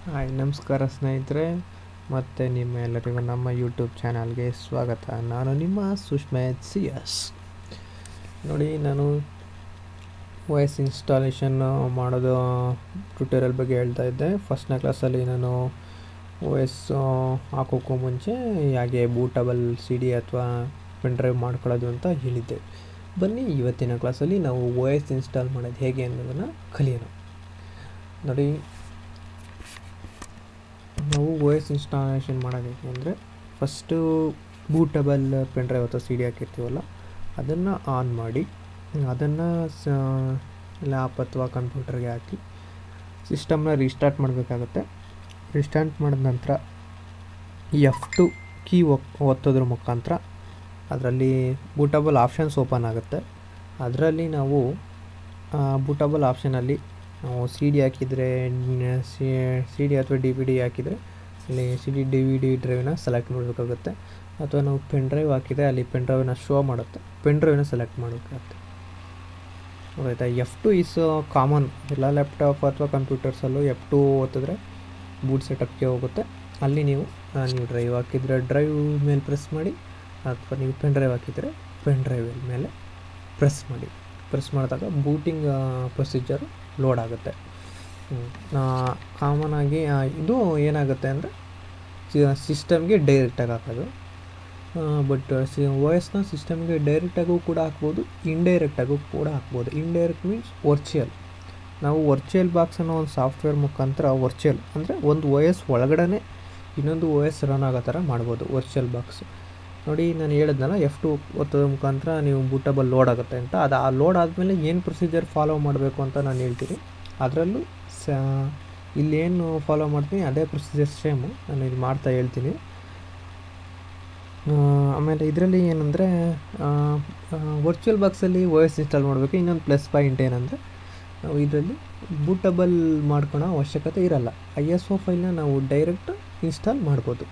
Hi ನಮಸ್ಕಾರ ಸ್ನೇಹಿತರೆ, ಮತ್ತು ನಿಮ್ಮ ಎಲ್ಲರಿಗೂ ನಮ್ಮ ಯೂಟ್ಯೂಬ್ ಚಾನಲ್ಗೆ ಸ್ವಾಗತ. ನಾನು ನಿಮ್ಮ ಸುಷ್ಮೇತ್ CS. ನೋಡಿ, ನಾನು OS ಇನ್ಸ್ಟಾಲೇಷನ್ ಮಾಡೋದು ಟ್ಯುಟೋರಿಯಲ್ ಬಗ್ಗೆ ಹೇಳ್ತಾ ಇದ್ದೆ. ಫಸ್ಟ್ನೇ ಕ್ಲಾಸಲ್ಲಿ ನಾನು OS ಹಾಕೋಕ್ಕೂ ಮುಂಚೆ ಹೇಗೆ ಬೂಟಬಲ್ CD ಅಥವಾ ಪೆನ್ ಡ್ರೈವ್ ಮಾಡ್ಕೊಳ್ಳೋದು ಅಂತ ಹೇಳಿದ್ದೆ. ಬನ್ನಿ, ಇವತ್ತಿನ ಕ್ಲಾಸಲ್ಲಿ ನಾವು OS ಇನ್ಸ್ಟಾಲ್ ಮಾಡೋದು ಹೇಗೆ ಅನ್ನೋದನ್ನು ಕಲಿಯೋಣ. ನೋಡಿ, ನಾವು OS ಇನ್ಸ್ಟಾಲೇಷನ್ ಮಾಡೋದಕ್ಕೆ ಅಂದರೆ ಫಸ್ಟು ಬೂಟಬಲ್ ಪೆನ್ ಡ್ರೈವ್ ಅಥವಾ CD ಹಾಕಿರ್ತೀವಲ್ಲ ಅದನ್ನು ಆನ್ ಮಾಡಿ, ಅದನ್ನು ಲ್ಯಾಪ್ ಅಥವಾ ಕಂಪ್ಯೂಟರ್ಗೆ ಹಾಕಿ ಸಿಸ್ಟಮ್ನ ರೀಸ್ಟಾರ್ಟ್ ಮಾಡಬೇಕಾಗತ್ತೆ. ರೀಸ್ಟಾರ್ಟ್ ಮಾಡಿದ ನಂತರ F2 ಕೀ ಒತ್ತೋದ್ರ ಮುಖಾಂತರ ಅದರಲ್ಲಿ ಬೂಟಬಲ್ ಆಪ್ಷನ್ಸ್ ಓಪನ್ ಆಗುತ್ತೆ. ಅದರಲ್ಲಿ ನಾವು ಬೂಟಬಲ್ ಆಪ್ಷನಲ್ಲಿ ನಾವು CD ಹಾಕಿದರೆ CD ಅಥವಾ DVD ಹಾಕಿದರೆ ಅಲ್ಲಿ CD DVD ಡ್ರೈವ್ನ ಸೆಲೆಕ್ಟ್ ಮಾಡಬೇಕಾಗುತ್ತೆ. ಅಥವಾ ನಾವು ಪೆನ್ ಡ್ರೈವ್ ಹಾಕಿದರೆ ಅಲ್ಲಿ ಪೆನ್ ಡ್ರೈವ್ನ ಶೋ ಮಾಡುತ್ತೆ, ಪೆನ್ ಡ್ರೈವ್ನ ಸೆಲೆಕ್ಟ್ ಮಾಡಬೇಕಾಗುತ್ತೆ. ಆಯಿತಾ? F2 ಈಸ್ ಕಾಮನ್ ಎಲ್ಲ ಲ್ಯಾಪ್ಟಾಪ್ ಅಥವಾ ಕಂಪ್ಯೂಟರ್ಸಲ್ಲೂ F2 ಒತ್ತಿದ್ರೆ ಬೂಟ್ ಸೆಟಪ್ಗೆ ಹೋಗುತ್ತೆ. ಅಲ್ಲಿ ನೀವು ಡ್ರೈವ್ ಹಾಕಿದರೆ ಡ್ರೈವ್ ಮೇಲೆ ಪ್ರೆಸ್ ಮಾಡಿ, ಅಥವಾ ನೀವು ಪೆನ್ ಡ್ರೈವ್ ಹಾಕಿದರೆ ಪೆನ್ ಡ್ರೈವ್ ಮೇಲೆ ಪ್ರೆಸ್ ಮಾಡಿ. ಪ್ರೆಸ್ ಮಾಡಿದಾಗ ಬೂಟಿಂಗ್ ಪ್ರೊಸೀಜರು ಲೋಡ್ ಆಗುತ್ತೆ. ಕಾಮನಾಗಿ ಇದು ಏನಾಗುತ್ತೆ ಅಂದರೆ ಸಿಸ್ಟಮ್ಗೆ ಡೈರೆಕ್ಟಾಗಿ ಹಾಕೋದು. ಬಟ್ OSನ ಸಿಸ್ಟಮ್ಗೆ ಡೈರೆಕ್ಟಾಗೂ ಕೂಡ ಹಾಕ್ಬೋದು, ಇಂಡೈರೆಕ್ಟಾಗೂ ಕೂಡ ಹಾಕ್ಬೋದು. Indirect means virtual. ನಾವು ವರ್ಚುವಲ್ ಬಾಕ್ಸ್ ಅನ್ನೋ ಒಂದು ಸಾಫ್ಟ್ವೇರ್ ಮುಖಾಂತರ ವರ್ಚುವಲ್ ಅಂದರೆ ಒಂದು OS ಒಳಗಡೆ ಇನ್ನೊಂದು OS ರನ್ ಆಗೋ ಥರ ಮಾಡ್ಬೋದು ವರ್ಚುವಲ್ ಬಾಕ್ಸ್. ನೋಡಿ, ನಾನು ಹೇಳಿದ್ನಲ್ಲ F2 ಒತ್ತೋದ್ರ ಮುಖಾಂತರ ನೀವು ಬೂಟಬಲ್ ಲೋಡ್ ಆಗುತ್ತೆ ಅಂತ. ಅದು ಆ ಲೋಡ್ ಆದಮೇಲೆ ಏನು ಪ್ರೊಸೀಜರ್ ಫಾಲೋ ಮಾಡಬೇಕು ಅಂತ ನಾನು ಹೇಳ್ತೀನಿ. ಅದರಲ್ಲೂ ಇಲ್ಲೇನು ಫಾಲೋ ಮಾಡ್ತೀನಿ ಅದೇ ಪ್ರೊಸೀಜರ್ ಸೇಮು ನಾನು ಇದು ಮಾಡ್ತಾ ಹೇಳ್ತೀನಿ. ಆಮೇಲೆ ಇದರಲ್ಲಿ ಏನಂದರೆ ವರ್ಚುವಲ್ ಬಾಕ್ಸಲ್ಲಿ OS ಇನ್ಸ್ಟಾಲ್ ಮಾಡಬೇಕು. ಇನ್ನೊಂದು ಪ್ಲಸ್ ಪಾಯಿಂಟ್ ಏನಂದರೆ ನಾವು ಇದರಲ್ಲಿ ಬೂಟಬಲ್ ಮಾಡ್ಕೊಳೋ ಅವಶ್ಯಕತೆ ಇರಲ್ಲ. ISO ಫೈಲ್ನ ನಾವು ಡೈರೆಕ್ಟ್ ಇನ್ಸ್ಟಾಲ್ ಮಾಡ್ಬೋದು.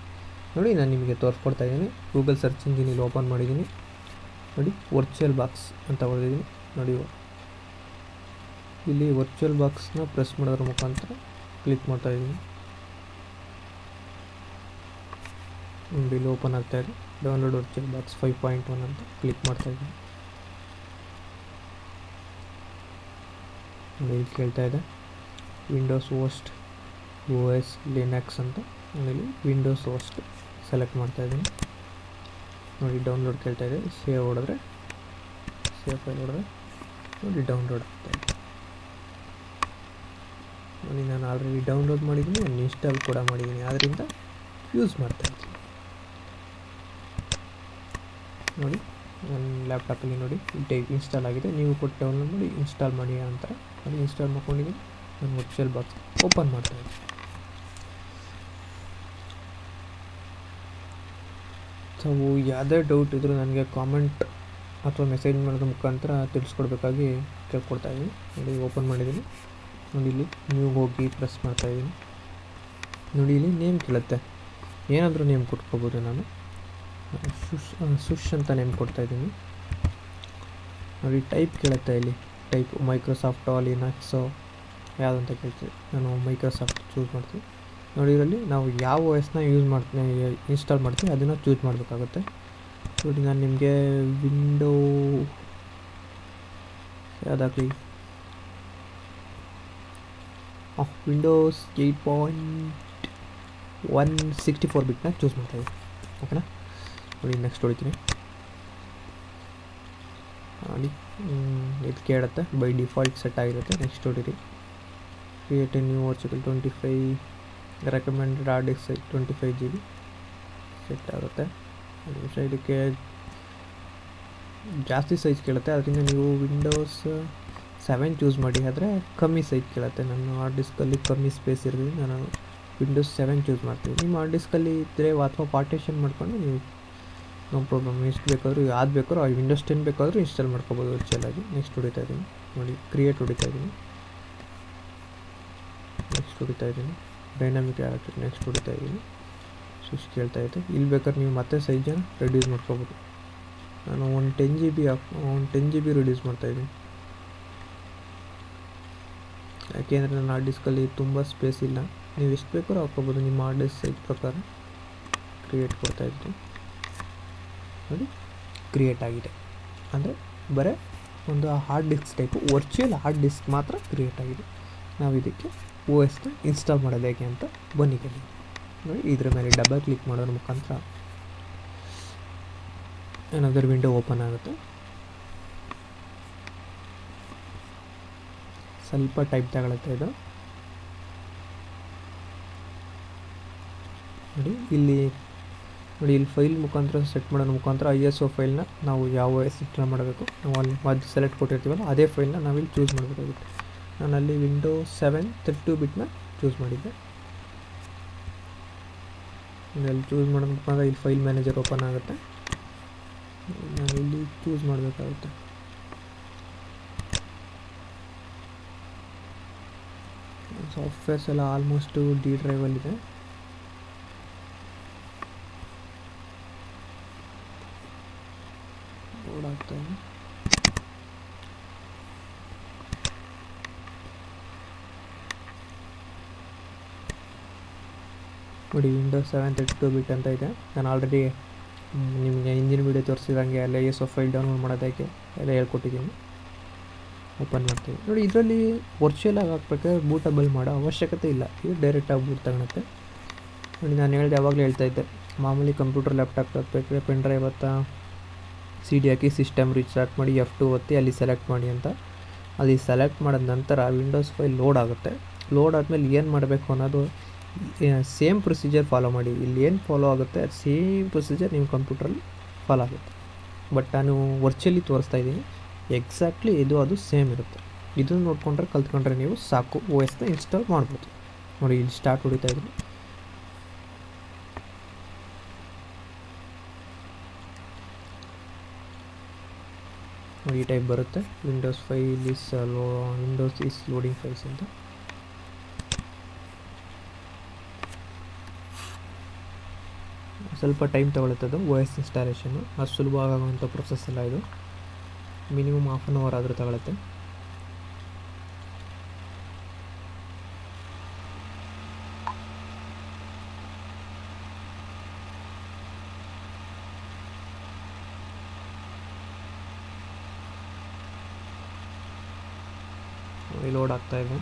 ನೋಡಿ, ನಾನು ನಿಮಗೆ ತೋರಿಸ್ಕೊಡ್ತಾ ಇದ್ದೀನಿ. ಗೂಗಲ್ ಸರ್ಚ್ ಇಂಜಿನಲ್ಲಿ ಓಪನ್ ಮಾಡಿದ್ದೀನಿ. ನೋಡಿ, ವರ್ಚುವಲ್ ಬಾಕ್ಸ್ ಅಂತ ಹೊಡೆದಿದ್ದೀನಿ. ನೋಡಿ, ಇಲ್ಲಿ ವರ್ಚುವಲ್ ಬಾಕ್ಸ್ನ ಪ್ರೆಸ್ ಮಾಡೋದ್ರ ಮುಖಾಂತರ ಕ್ಲಿಕ್ ಮಾಡ್ತಾ ಇದ್ದೀನಿ. ನೋಡಿ, ಇಲ್ಲಿ ಓಪನ್ ಆಗ್ತಾಯಿದೆ. ಡೌನ್ಲೋಡ್ ವರ್ಚುವಲ್ ಬಾಕ್ಸ್ 5.1 ಅಂತ ಕ್ಲಿಕ್ ಮಾಡ್ತಾ ಇದ್ದೀನಿ. ನೋಡಿ, ಇಲ್ಲಿ ಕೇಳ್ತಾ ಇದೆ ವಿಂಡೋಸ್ ಹೋಸ್ಟ್ OS ಲಿನಕ್ಸ್ ಅಂತ. ಆಮೇಲೆ ವಿಂಡೋಸ್ ಹೋಸ್ಟ್ ಸೆಲೆಕ್ಟ್ ಮಾಡ್ತಾ ಇದ್ದೀನಿ. ನೋಡಿ, ಡೌನ್ಲೋಡ್ ಕೇಳ್ತಾ ಇದೆ. ಸೇವ್ ಹೊಡೆದ್ರೆ, ಸೇವ್ ಫೈಲ್ ಹೊಡೆದ್ರೆ ನೋಡಿ ಡೌನ್ಲೋಡ್ ಆಗ್ತಾಯಿದೆ. ನೋಡಿ, ನಾನು ಆಲ್ರೆಡಿ ಡೌನ್ಲೋಡ್ ಮಾಡಿದ್ದೀನಿ, ನಾನು ಇನ್ಸ್ಟಾಲ್ ಕೂಡ ಮಾಡಿದ್ದೀನಿ, ಆದ್ದರಿಂದ ಯೂಸ್ ಮಾಡ್ತಾಯಿದ್ದೀನಿ. ನೋಡಿ, ನನ್ನ ಲ್ಯಾಪ್ಟಾಪಲ್ಲಿ ನೋಡಿ ಇನ್ಸ್ಟಾಲ್ ಆಗಿದೆ. ನೀವು ಕೊಟ್ಟು ಡೌನ್ಲೋಡ್ ಮಾಡಿ ಇನ್ಸ್ಟಾಲ್ ಮಾಡಿ ಅಂತಾರೆ. ಅದು ಇನ್ಸ್ಟಾಲ್ ಮಾಡ್ಕೊಂಡಿದ್ದೀನಿ. ನಾನು ವರ್ಚುವಲ್ ಬಾಕ್ಸ್ ಓಪನ್ ಮಾಡ್ತಾಯಿದ್ದೀನಿ. ಸೊ ಯಾವುದೇ ಡೌಟ್ ಇದ್ದರೂ ನನಗೆ ಕಾಮೆಂಟ್ ಅಥವಾ ಮೆಸೇಜ್ ಮಾಡೋದ್ರ ಮುಖಾಂತರ ತಿಳಿಸ್ಕೊಡ್ಬೇಕಾಗಿ ಕೇಳ್ಕೊಡ್ತಾಯಿದ್ದೀನಿ. ನೋಡಿ, ಓಪನ್ ಮಾಡಿದ್ದೀನಿ. ನೋಡಿ, ಇಲ್ಲಿ ನೀವು ಹೋಗಿ ಪ್ರೆಸ್ ಮಾಡ್ತಾಯಿದ್ದೀನಿ. ನೋಡಿ, ಇಲ್ಲಿ ನೇಮ್ ಕೇಳುತ್ತೆ. ಏನಾದರೂ ನೇಮ್ ಕೊಟ್ಕೋಬೋದು. ನಾನು ಸುಶ್ ಅಂತ ನೇಮ್ ಕೊಡ್ತಾಯಿದ್ದೀನಿ. ನೋಡಿ, ಟೈಪ್ ಕೇಳುತ್ತೆ. ಇಲ್ಲಿ ಟೈಪ್ ಮೈಕ್ರೋಸಾಫ್ಟೋ ಲಿನಕ್ಸೋ ಯಾವುದಂತ ಕೇಳ್ತೀವಿ. ನಾನು ಮೈಕ್ರೋಸಾಫ್ಟ್ ಚೂಸ್ ಮಾಡ್ತೀನಿ. ನೋಡಿ, ಇದರಲ್ಲಿ ನಾವು ಯಾವ OSನ ಇನ್ಸ್ಟಾಲ್ ಮಾಡ್ತೀವಿ ಅದನ್ನು ಚೂಸ್ ಮಾಡಬೇಕಾಗುತ್ತೆ. ನೋಡಿ, ನಾನು ನಿಮಗೆ ಯಾವುದಾಗಲಿ ವಿಂಡೋಸ್ 8.1 64 ಬಿಟ್ನ ಚೂಸ್ ಮಾಡ್ತಾಯಿದ್ದೀನಿ. ಓಕೆನಾ? ನೋಡಿ, ನೆಕ್ಸ್ಟ್ ಹೊಡಿತೀನಿ. ನೋಡಿ, ಇದು ಕೇಳುತ್ತೆ. ಬೈ ಡಿಫಾಲ್ಟ್ ಸೆಟ್ ಆಗಿರುತ್ತೆ. ನೆಕ್ಸ್ಟ್ ಹೊಡಿರಿ. Create a new virtual 25 recommended hard disk size 25 GB set ಆಗುತ್ತೆ. ಇದಕ್ಕೆ ಜಾಸ್ತಿ ಸೈಜ್ ಕೇಳುತ್ತೆ, ಅದರಿಂದ ನೀವು ವಿಂಡೋಸ್ 7 ಚೂಸ್ ಮಾಡಿ. ಆದರೆ ಕಮ್ಮಿ ಸೈಜ್ ಕೇಳುತ್ತೆ. ನನ್ನ ಹಾರ್ಡ್ ಡಿಸ್ಕಲ್ಲಿ ಕಮ್ಮಿ ಸ್ಪೇಸ್ ಇರೋದ್ರಿಂದ ನಾನು ವಿಂಡೋಸ್ 7 ಚೂಸ್ ಮಾಡ್ತೀನಿ. ನಿಮ್ಮ ಹಾರ್ಡ್ ಡಿಸ್ಕಲ್ಲಿ ಇದ್ದರೆ ಅಥವಾ ಪಾರ್ಟಿಷನ್ ಮಾಡ್ಕೊಂಡು ನೀವು ನೋ ಪ್ರಾಬ್ಲಮ್, ಎಷ್ಟು ಬೇಕಾದರೂ ಯಾವ್ದು ಬೇಕಾದ್ರೂ ವಿಂಡೋಸ್ 10 ಬೇಕಾದರೂ ಇನ್ಸ್ಟಾಲ್ ಮಾಡ್ಕೋಬೋದು ವರ್ಚುವಲಾಗಿ. ನೆಕ್ಸ್ಟ್ ಹೊಡಿತಾ ಇದ್ದೀನಿ. ನೋಡಿ, ಕ್ರಿಯೇಟ್ ಹೊಡಿತಾ ಇದ್ದೀನಿ. ನೆಕ್ಸ್ಟ್ ಹೊಡಿತಾ ಇದ್ದೀನಿ. ಡೈನಾಮಿಕ್ ಡೈರೆಕ್ಟರಿ ನೆಕ್ಸ್ಟ್ ಹೊಡಿತಾ ಇದ್ದೀನಿ. ಸ್ವಿಚ್ ಕೇಳ್ತಾ ಇದೆ. ಇಲ್ಲಿ ಬೇಕಾದ್ರೆ ನೀವು ಮತ್ತೆ ಸೈಜನ್ನು ರೆಡ್ಯೂಸ್ ಮಾಡ್ಕೋಬೋದು. ನಾನು 10 GB ರೆಡ್ಯೂಸ್ ಮಾಡ್ತಾಯಿದ್ದೀನಿ. ಯಾಕೆಂದರೆ ನನ್ನ ಹಾರ್ಡ್ ಡಿಸ್ಕಲ್ಲಿ ತುಂಬ ಸ್ಪೇಸ್ ಇಲ್ಲ. ನೀವು ಎಷ್ಟು ಬೇಕಾದ್ರೂ ಹಾಕ್ಕೋಬೋದು ನಿಮ್ಮ ಹಾರ್ಡ್ ಡಿಸ್ಕ್ ಸೈಜ್ ಪ್ರಕಾರ. ಕ್ರಿಯೇಟ್ ಕೊಡ್ತಾಯಿದ್ವಿ ನೋಡಿ, ಕ್ರಿಯೇಟ್ ಆಗಿದೆ. ಅಂದರೆ ಬರೀ ಒಂದು hard disk type virtual hard disk ಮಾತ್ರ ಕ್ರಿಯೇಟ್ ಆಗಿದೆ. ನಾವು ಇದಕ್ಕೆ OSನ ಇನ್ಸ್ಟಾಲ್ ಮಾಡೋದು ಹೇಗೆ ಅಂತ ಬನ್ನಿ ಕೇಳಿ ನೋಡಿ. ಇದ್ರ ಮೇಲೆ ಡಬಲ್ ಕ್ಲಿಕ್ ಮಾಡೋದ್ರ ಮುಖಾಂತರ ಏನಾದರೂ ವಿಂಡೋ ಓಪನ್ ಆಗುತ್ತೆ. ಸ್ವಲ್ಪ ಟೈಪ್ ತಗೊಳುತ್ತೆ ಇದು ನೋಡಿ. ಇಲ್ಲಿ ಫೈಲ್ ಮುಖಾಂತರ ಸೆಟ್ ಮಾಡೋದ್ರ ಮುಖಾಂತರ ISO ಫೈಲ್ನ ನಾವು ಯಾವ OS ಇನ್ಸ್ಟಾಲ್ ಮಾಡಬೇಕು, ನಾವು ಅಲ್ಲಿ ಅದು ಸೆಲೆಕ್ಟ್ ಕೊಟ್ಟಿರ್ತೀವಲ್ಲ ಅದೇ ಫೈಲ್ನ ನಾವಿಲ್ಲಿ ಚೂಸ್ ಮಾಡಬೇಕಾಗುತ್ತೆ. ನಾನು ಅಲ್ಲಿ Windows 7 32 ಬಿಟ್ನ ಚೂಸ್ ಮಾಡಿದ್ದೆ. ಅಲ್ಲಿ ಚೂಸ್ ಮಾಡೋದ್ರ ಮುಖಾಂತರ ಇಲ್ಲಿ ಫೈಲ್ ಮ್ಯಾನೇಜರ್ ಓಪನ್ ಆಗುತ್ತೆ. ನಾನು ಇಲ್ಲಿ ಚೂಸ್ ಮಾಡಬೇಕಾಗುತ್ತೆ. ಸಾಫ್ಟ್ವೇರ್ಸ್ ಎಲ್ಲ ಆಲ್ಮೋಸ್ಟು D ಡ್ರೈವಲ್ಲಿದೆ. ಲೋಡ್ ಆಗ್ತಾಯಿದೆ. ನೋಡಿ Windows 7 32 ಬಿಟ್ ಅಂತ ಇದೆ. ನಾನು ಆಲ್ರೆಡಿ ನಿಮಗೆ ಹಿಂದಿನ ವೀಡಿಯೋ ತೋರಿಸಿದಂಗೆ ಅಲ್ಲಿ ISO ಫೈಲ್ ಡೌನ್ಲೋಡ್ ಮಾಡೋದಕ್ಕೆ ಎಲ್ಲ ಹೇಳ್ಕೊಟ್ಟಿದ್ದೀನಿ. ಓಪನ್ ಮಾಡ್ತೀವಿ ನೋಡಿ. ಇದರಲ್ಲಿ ವರ್ಚುವಲಾಗಿ ಹಾಕ್ಬೇಕಾದ್ರೆ ಬೂಟಬಲ್ ಮಾಡೋ ಅವಶ್ಯಕತೆ ಇಲ್ಲ. ಇದು ಡೈರೆಕ್ಟಾಗಿ ಬೂಟ್ ತಗೊಳುತ್ತೆ ನೋಡಿ. ನಾನು ಯಾವಾಗಲೂ ಹೇಳ್ತಾಯಿದ್ದೆ, ಮಾಮೂಲಿ ಕಂಪ್ಯೂಟರ್ ಲ್ಯಾಪ್ಟಾಪ್ ಹಾಕ್ಬೇಕಾದ್ರೆ ಪೆನ್ ಡ್ರೈವ್ ಅಥವಾ CD ಹಾಕಿ ಸಿಸ್ಟಮ್ ರೀಸ್ಟಾರ್ಟ್ ಮಾಡಿ F2 ಒತ್ತಿ ಅಲ್ಲಿ ಸೆಲೆಕ್ಟ್ ಮಾಡಿ ಅಂತ. ಅಲ್ಲಿ ಸೆಲೆಕ್ಟ್ ಮಾಡಿದ ನಂತರ ವಿಂಡೋಸ್ ಫೈಲ್ ಲೋಡ್ ಆಗುತ್ತೆ. ಲೋಡ್ ಆದಮೇಲೆ ಏನು ಮಾಡಬೇಕು ಅನ್ನೋದು ಸೇಮ್ ಪ್ರೊಸೀಜರ್ ಫಾಲೋ ಮಾಡಿ. ಇಲ್ಲಿ ಏನು ಫಾಲೋ ಆಗುತ್ತೆ ಅದು ಸೇಮ್ ಪ್ರೊಸೀಜರ್ ನಿಮ್ಮ ಕಂಪ್ಯೂಟ್ರಲ್ಲಿ ಫಾಲೋ ಆಗುತ್ತೆ. ಬಟ್ ನಾನು ವರ್ಚುವಲಿ ತೋರಿಸ್ತಾ ಇದ್ದೀನಿ, ಎಕ್ಸಾಕ್ಟ್ಲಿ ಅದು ಸೇಮ್ ಇರುತ್ತೆ. ಇದನ್ನು ನೋಡಿಕೊಂಡ್ರೆ ಕಲ್ತ್ಕೊಂಡ್ರೆ ನೀವು ಸಾಕು, OSನ ಇನ್ಸ್ಟಾಲ್ ಮಾಡ್ಬೋದು ನೋಡಿ. ಇಲ್ಲಿ ಸ್ಟಾರ್ಟ್ ಹೊಡಿತಾ ಇದ್ದೀನಿ. ನೋಡಿ ಈ ಟೈಪ್ ಬರುತ್ತೆ, ವಿಂಡೋಸ್ ಈಸ್ ಲೋಡಿಂಗ್ ಫೈಲ್ಸ್ ಅಂತ. ಸ್ವಲ್ಪ ಟೈಮ್ ತಗೊಳುತ್ತೆ OS ಇನ್ಸ್ಟಾಲೇಷನ್ನು. ಅದು ಸುಲಭ ಆಗುವಂಥ ಪ್ರೊಸೆಸ್ ಎಲ್ಲ ಇದು. ಮಿನಿಮಮ್ ½ an hour ಆದರೂ ತಗೊಳುತ್ತೆ. ಲೋಡ್ ಆಗ್ತಾ ಇದೆ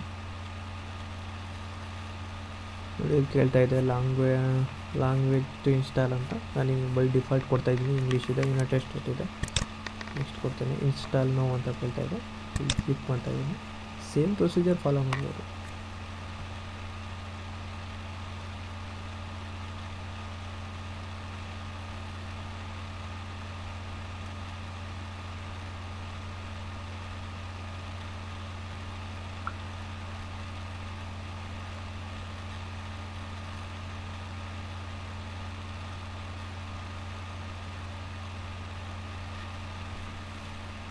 ನೋಡಿ. ಕೇಳ್ತಾ ಇದೆ ಲ್ಯಾಂಗ್ವೇಜ್ ಟು ಇನ್ಸ್ಟಾಲ್ ಅಂತ. ನಾನು ಬೈ ಡಿಫಾಲ್ಟ್ ಕೊಡ್ತಾ ಇದ್ದೀನಿ, ಇಂಗ್ಲೀಷ್ ಇದೆ. ಇನ್ನೂ ಟೆಸ್ಟ್ ಇದೆ, ನೆಕ್ಸ್ಟ್ ಕೊಡ್ತೇನೆ. ಇನ್ಸ್ಟಾಲ್ ನೋ ಅಂತ ಕೇಳ್ತಾ ಇದೆ, ಇಲ್ಲಿ ಕ್ಲಿಕ್ ಮಾಡ್ತಾ ಇದ್ದೀನಿ. ಸೇಮ್ ಪ್ರೊಸೀಜರ್ ಫಾಲೋ ಮಾಡ್ಬೋದು.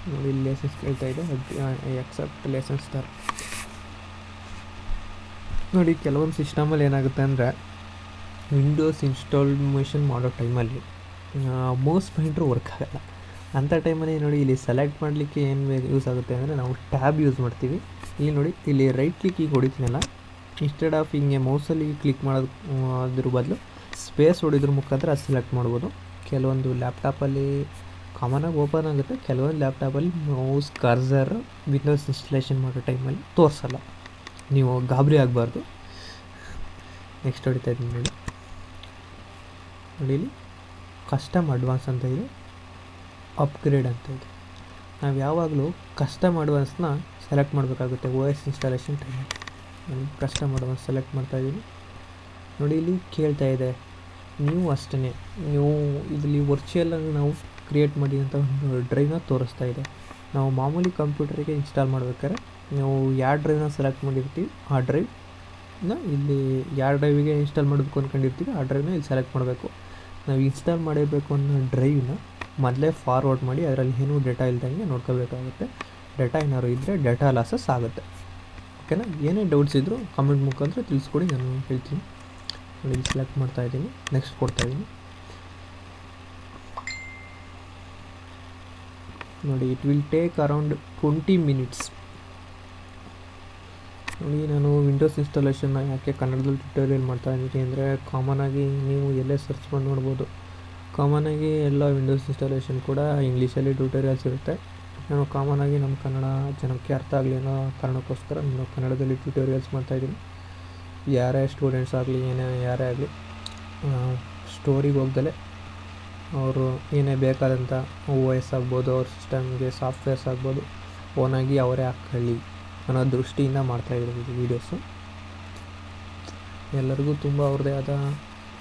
ನೋಡಿ ಇಲ್ಲಿ ಲೈಸೆನ್ಸ್ ಕೇಳ್ತಾ ಇದೆ, ಎಕ್ಸೆಪ್ಟ್ ಲೈಸೆನ್ಸ್ ಥರ ನೋಡಿ. ಕೆಲವೊಂದು ಸಿಸ್ಟಮಲ್ಲಿ ಏನಾಗುತ್ತೆ ಅಂದರೆ ವಿಂಡೋಸ್ ಇನ್ಸ್ಟಾಲ್ಮೇಷನ್ ಮಾಡೋ ಟೈಮಲ್ಲಿ ಮೌಸ್ ಪಾಯಿಂಟ್ರು ವರ್ಕ್ ಆಗೋಲ್ಲ. ಅಂಥ ಟೈಮಲ್ಲಿ ನೋಡಿ ಇಲ್ಲಿ ಸೆಲೆಕ್ಟ್ ಮಾಡಲಿಕ್ಕೆ ಏನು ಯೂಸ್ ಆಗುತ್ತೆ ಅಂದರೆ ನಾವು ಟ್ಯಾಬ್ ಯೂಸ್ ಮಾಡ್ತೀವಿ. ಇಲ್ಲಿ ನೋಡಿ, ಇಲ್ಲಿ ರೈಟ್ ಕ್ಲಿಕ್ ಈಗ ಹೊಡಿತೀನಲ್ಲ, ಇನ್ಸ್ಟೆಡ್ ಆಫ್ ಹಿಂಗೆ ಮೌಸಲ್ಲಿ ಕ್ಲಿಕ್ ಮಾಡೋದು ಅದ್ರ ಬದಲು ಸ್ಪೇಸ್ ಹೊಡಿದ್ರ ಮುಖಾಂತರ ಅದು ಸೆಲೆಕ್ಟ್ ಮಾಡ್ಬೋದು. ಕೆಲವೊಂದು ಲ್ಯಾಪ್ಟಾಪಲ್ಲಿ ಕಾಮನಾಗಿ ಓಪನ್ ಆಗುತ್ತೆ, ಕೆಲವೊಂದು ಲ್ಯಾಪ್ಟಾಪಲ್ಲಿ ಮೌಸ್ ಕರ್ಸರ್ ವಿಂಡೋಸ್ ಇನ್ಸ್ಟಾಲೇಷನ್ ಮಾಡೋ ಟೈಮಲ್ಲಿ ತೋರಿಸಲ್ಲ. ನೀವು ಗಾಬರಿ ಆಗಬಾರ್ದು. ನೆಕ್ಸ್ಟ್ ಹೊಡಿತಾ ಇದ್ದೀನಿ ನೋಡಿ. ಇಲ್ಲಿ ಕಸ್ಟಮ್ ಅಡ್ವಾನ್ಸ್ ಅಂತ ಇದೆ, ಅಪ್ಗ್ರೇಡ್ ಅಂತ ಇದೆ. ನಾವು ಯಾವಾಗಲೂ ಕಸ್ಟಮ್ ಅಡ್ವಾನ್ಸ್ನ ಸೆಲೆಕ್ಟ್ ಮಾಡಬೇಕಾಗುತ್ತೆ OS ಇನ್ಸ್ಟಾಲೇಷನ್ ಟೈಮಲ್ಲಿ. ನಾನು ಕಸ್ಟಮ್ ಅಡ್ವಾನ್ಸ್ ಸೆಲೆಕ್ಟ್ ಮಾಡ್ತಾಯಿದ್ದೀನಿ ನೋಡಿ. ಇಲ್ಲಿ ಕೇಳ್ತಾ ಇದೆ, ನೀವು ಅಷ್ಟೇ, ನೀವು ಇದರಲ್ಲಿ ವರ್ಚುವಲಾಗಿ ನಾವು ಕ್ರಿಯೇಟ್ ಮಾಡಿ ಅಂತ ಒಂದು ಡ್ರೈವ್ನ ತೋರಿಸ್ತಾ ಇದೆ. ನಾವು ಮಾಮೂಲಿ ಕಂಪ್ಯೂಟರಿಗೆ ಇನ್ಸ್ಟಾಲ್ ಮಾಡ್ಬೇಕಾದ್ರೆ ನಾವು ಯಾವ ಡ್ರೈವ್ನ ಸೆಲೆಕ್ಟ್ ಮಾಡಿರ್ತೀವಿ ಆ ಡ್ರೈವ್ನ ಇಲ್ಲಿ ಯಾವ ಡ್ರೈವಿಗೆ ಇನ್ಸ್ಟಾಲ್ ಮಾಡಬೇಕು ಅಂದ್ಕೊಂಡಿರ್ತೀವಿ ಆ ಡ್ರೈವ್ನ ಇಲ್ಲಿ ಸೆಲೆಕ್ಟ್ ಮಾಡಬೇಕು. ನಾವು ಇನ್ಸ್ಟಾಲ್ ಮಾಡಬೇಕು ಅನ್ನೋ ಡ್ರೈವ್ನ ಮೊದಲೇ ಫಾರ್ವರ್ಡ್ ಮಾಡಿ ಅದರಲ್ಲಿ ಏನೂ ಡೇಟಾ ಇಲ್ದಂಗೆ ನೋಡ್ಕೋಬೇಕಾಗುತ್ತೆ. ಡೇಟಾ ಏನಾದ್ರು ಇದ್ದರೆ ಡೇಟಾ ಲಾಸಸ್ ಆಗುತ್ತೆ. ಓಕೆನಾ? ಏನೇ ಡೌಟ್ಸ್ ಇದ್ದರೂ ಕಾಮೆಂಟ್ ಮುಖಾಂತರ ತಿಳಿಸ್ಕೊಡಿ, ನಾನು ಹೇಳ್ತೀನಿ. ನೋಡಿ ಸೆಲೆಕ್ಟ್ ಮಾಡ್ತಾಯಿದ್ದೀನಿ, ನೆಕ್ಸ್ಟ್ ಕೊಡ್ತಾಯಿದ್ದೀನಿ ನೋಡಿ. It will take around 20 minutes. ನೋಡಿ, ನಾನು ವಿಂಡೋಸ್ ಇನ್ಸ್ಟಾಲೇಷನ್ನ ಯಾಕೆ ಕನ್ನಡದಲ್ಲಿ ಟ್ಯುಟೋರಿಯಲ್ ಮಾಡ್ತಾ ಇದ್ದೀನಿ ಅಂದರೆ, ಕಾಮನಾಗಿ ನೀವು ಎಲ್ಲೇ ಸರ್ಚ್ ಮಾಡಿ ನೋಡ್ಬೋದು. ಕಾಮನಾಗಿ ಎಲ್ಲ ವಿಂಡೋಸ್ ಇನ್ಸ್ಟಾಲೇಷನ್ ಕೂಡ ಇಂಗ್ಲೀಷಲ್ಲಿ ಟ್ಯುಟೋರಿಯಲ್ಸ್ ಇರುತ್ತೆ. ನಾನು ಕಾಮನಾಗಿ ನಮ್ಮ ಕನ್ನಡ ಜನಕ್ಕೆ ಅರ್ಥ ಆಗಲಿ ಅನ್ನೋ ಕಾರಣಕ್ಕೋಸ್ಕರ ನಾನು ಕನ್ನಡದಲ್ಲಿ ಟ್ಯುಟೋರಿಯಲ್ಸ್ ಮಾಡ್ತಾಯಿದ್ದೀನಿ. ಯಾರೇ ಸ್ಟೂಡೆಂಟ್ಸ್ ಆಗಲಿ, ಯಾರೇ ಆಗಲಿ, ಸ್ಟೋರಿಗೆ ಹೋಗ್ದಲೇ ಅವರು ಏನೇ ಬೇಕಾದಂಥ OS ಆಗ್ಬೋದು, ಅವ್ರ ಸಿಸ್ಟಮ್ಗೆ ಸಾಫ್ಟ್ವೇರ್ಸ್ ಆಗ್ಬೋದು, ಓನಾಗಿ ಅವರೇ ಹಾಕ್ಕೊಳ್ಳಿ ಅನ್ನೋ ದೃಷ್ಟಿಯಿಂದ ಮಾಡ್ತಾಯಿದ್ದೀನಿ ವೀಡಿಯೋಸು. ಎಲ್ಲರಿಗೂ ತುಂಬ ಅವ್ರದ್ದೇ ಆದ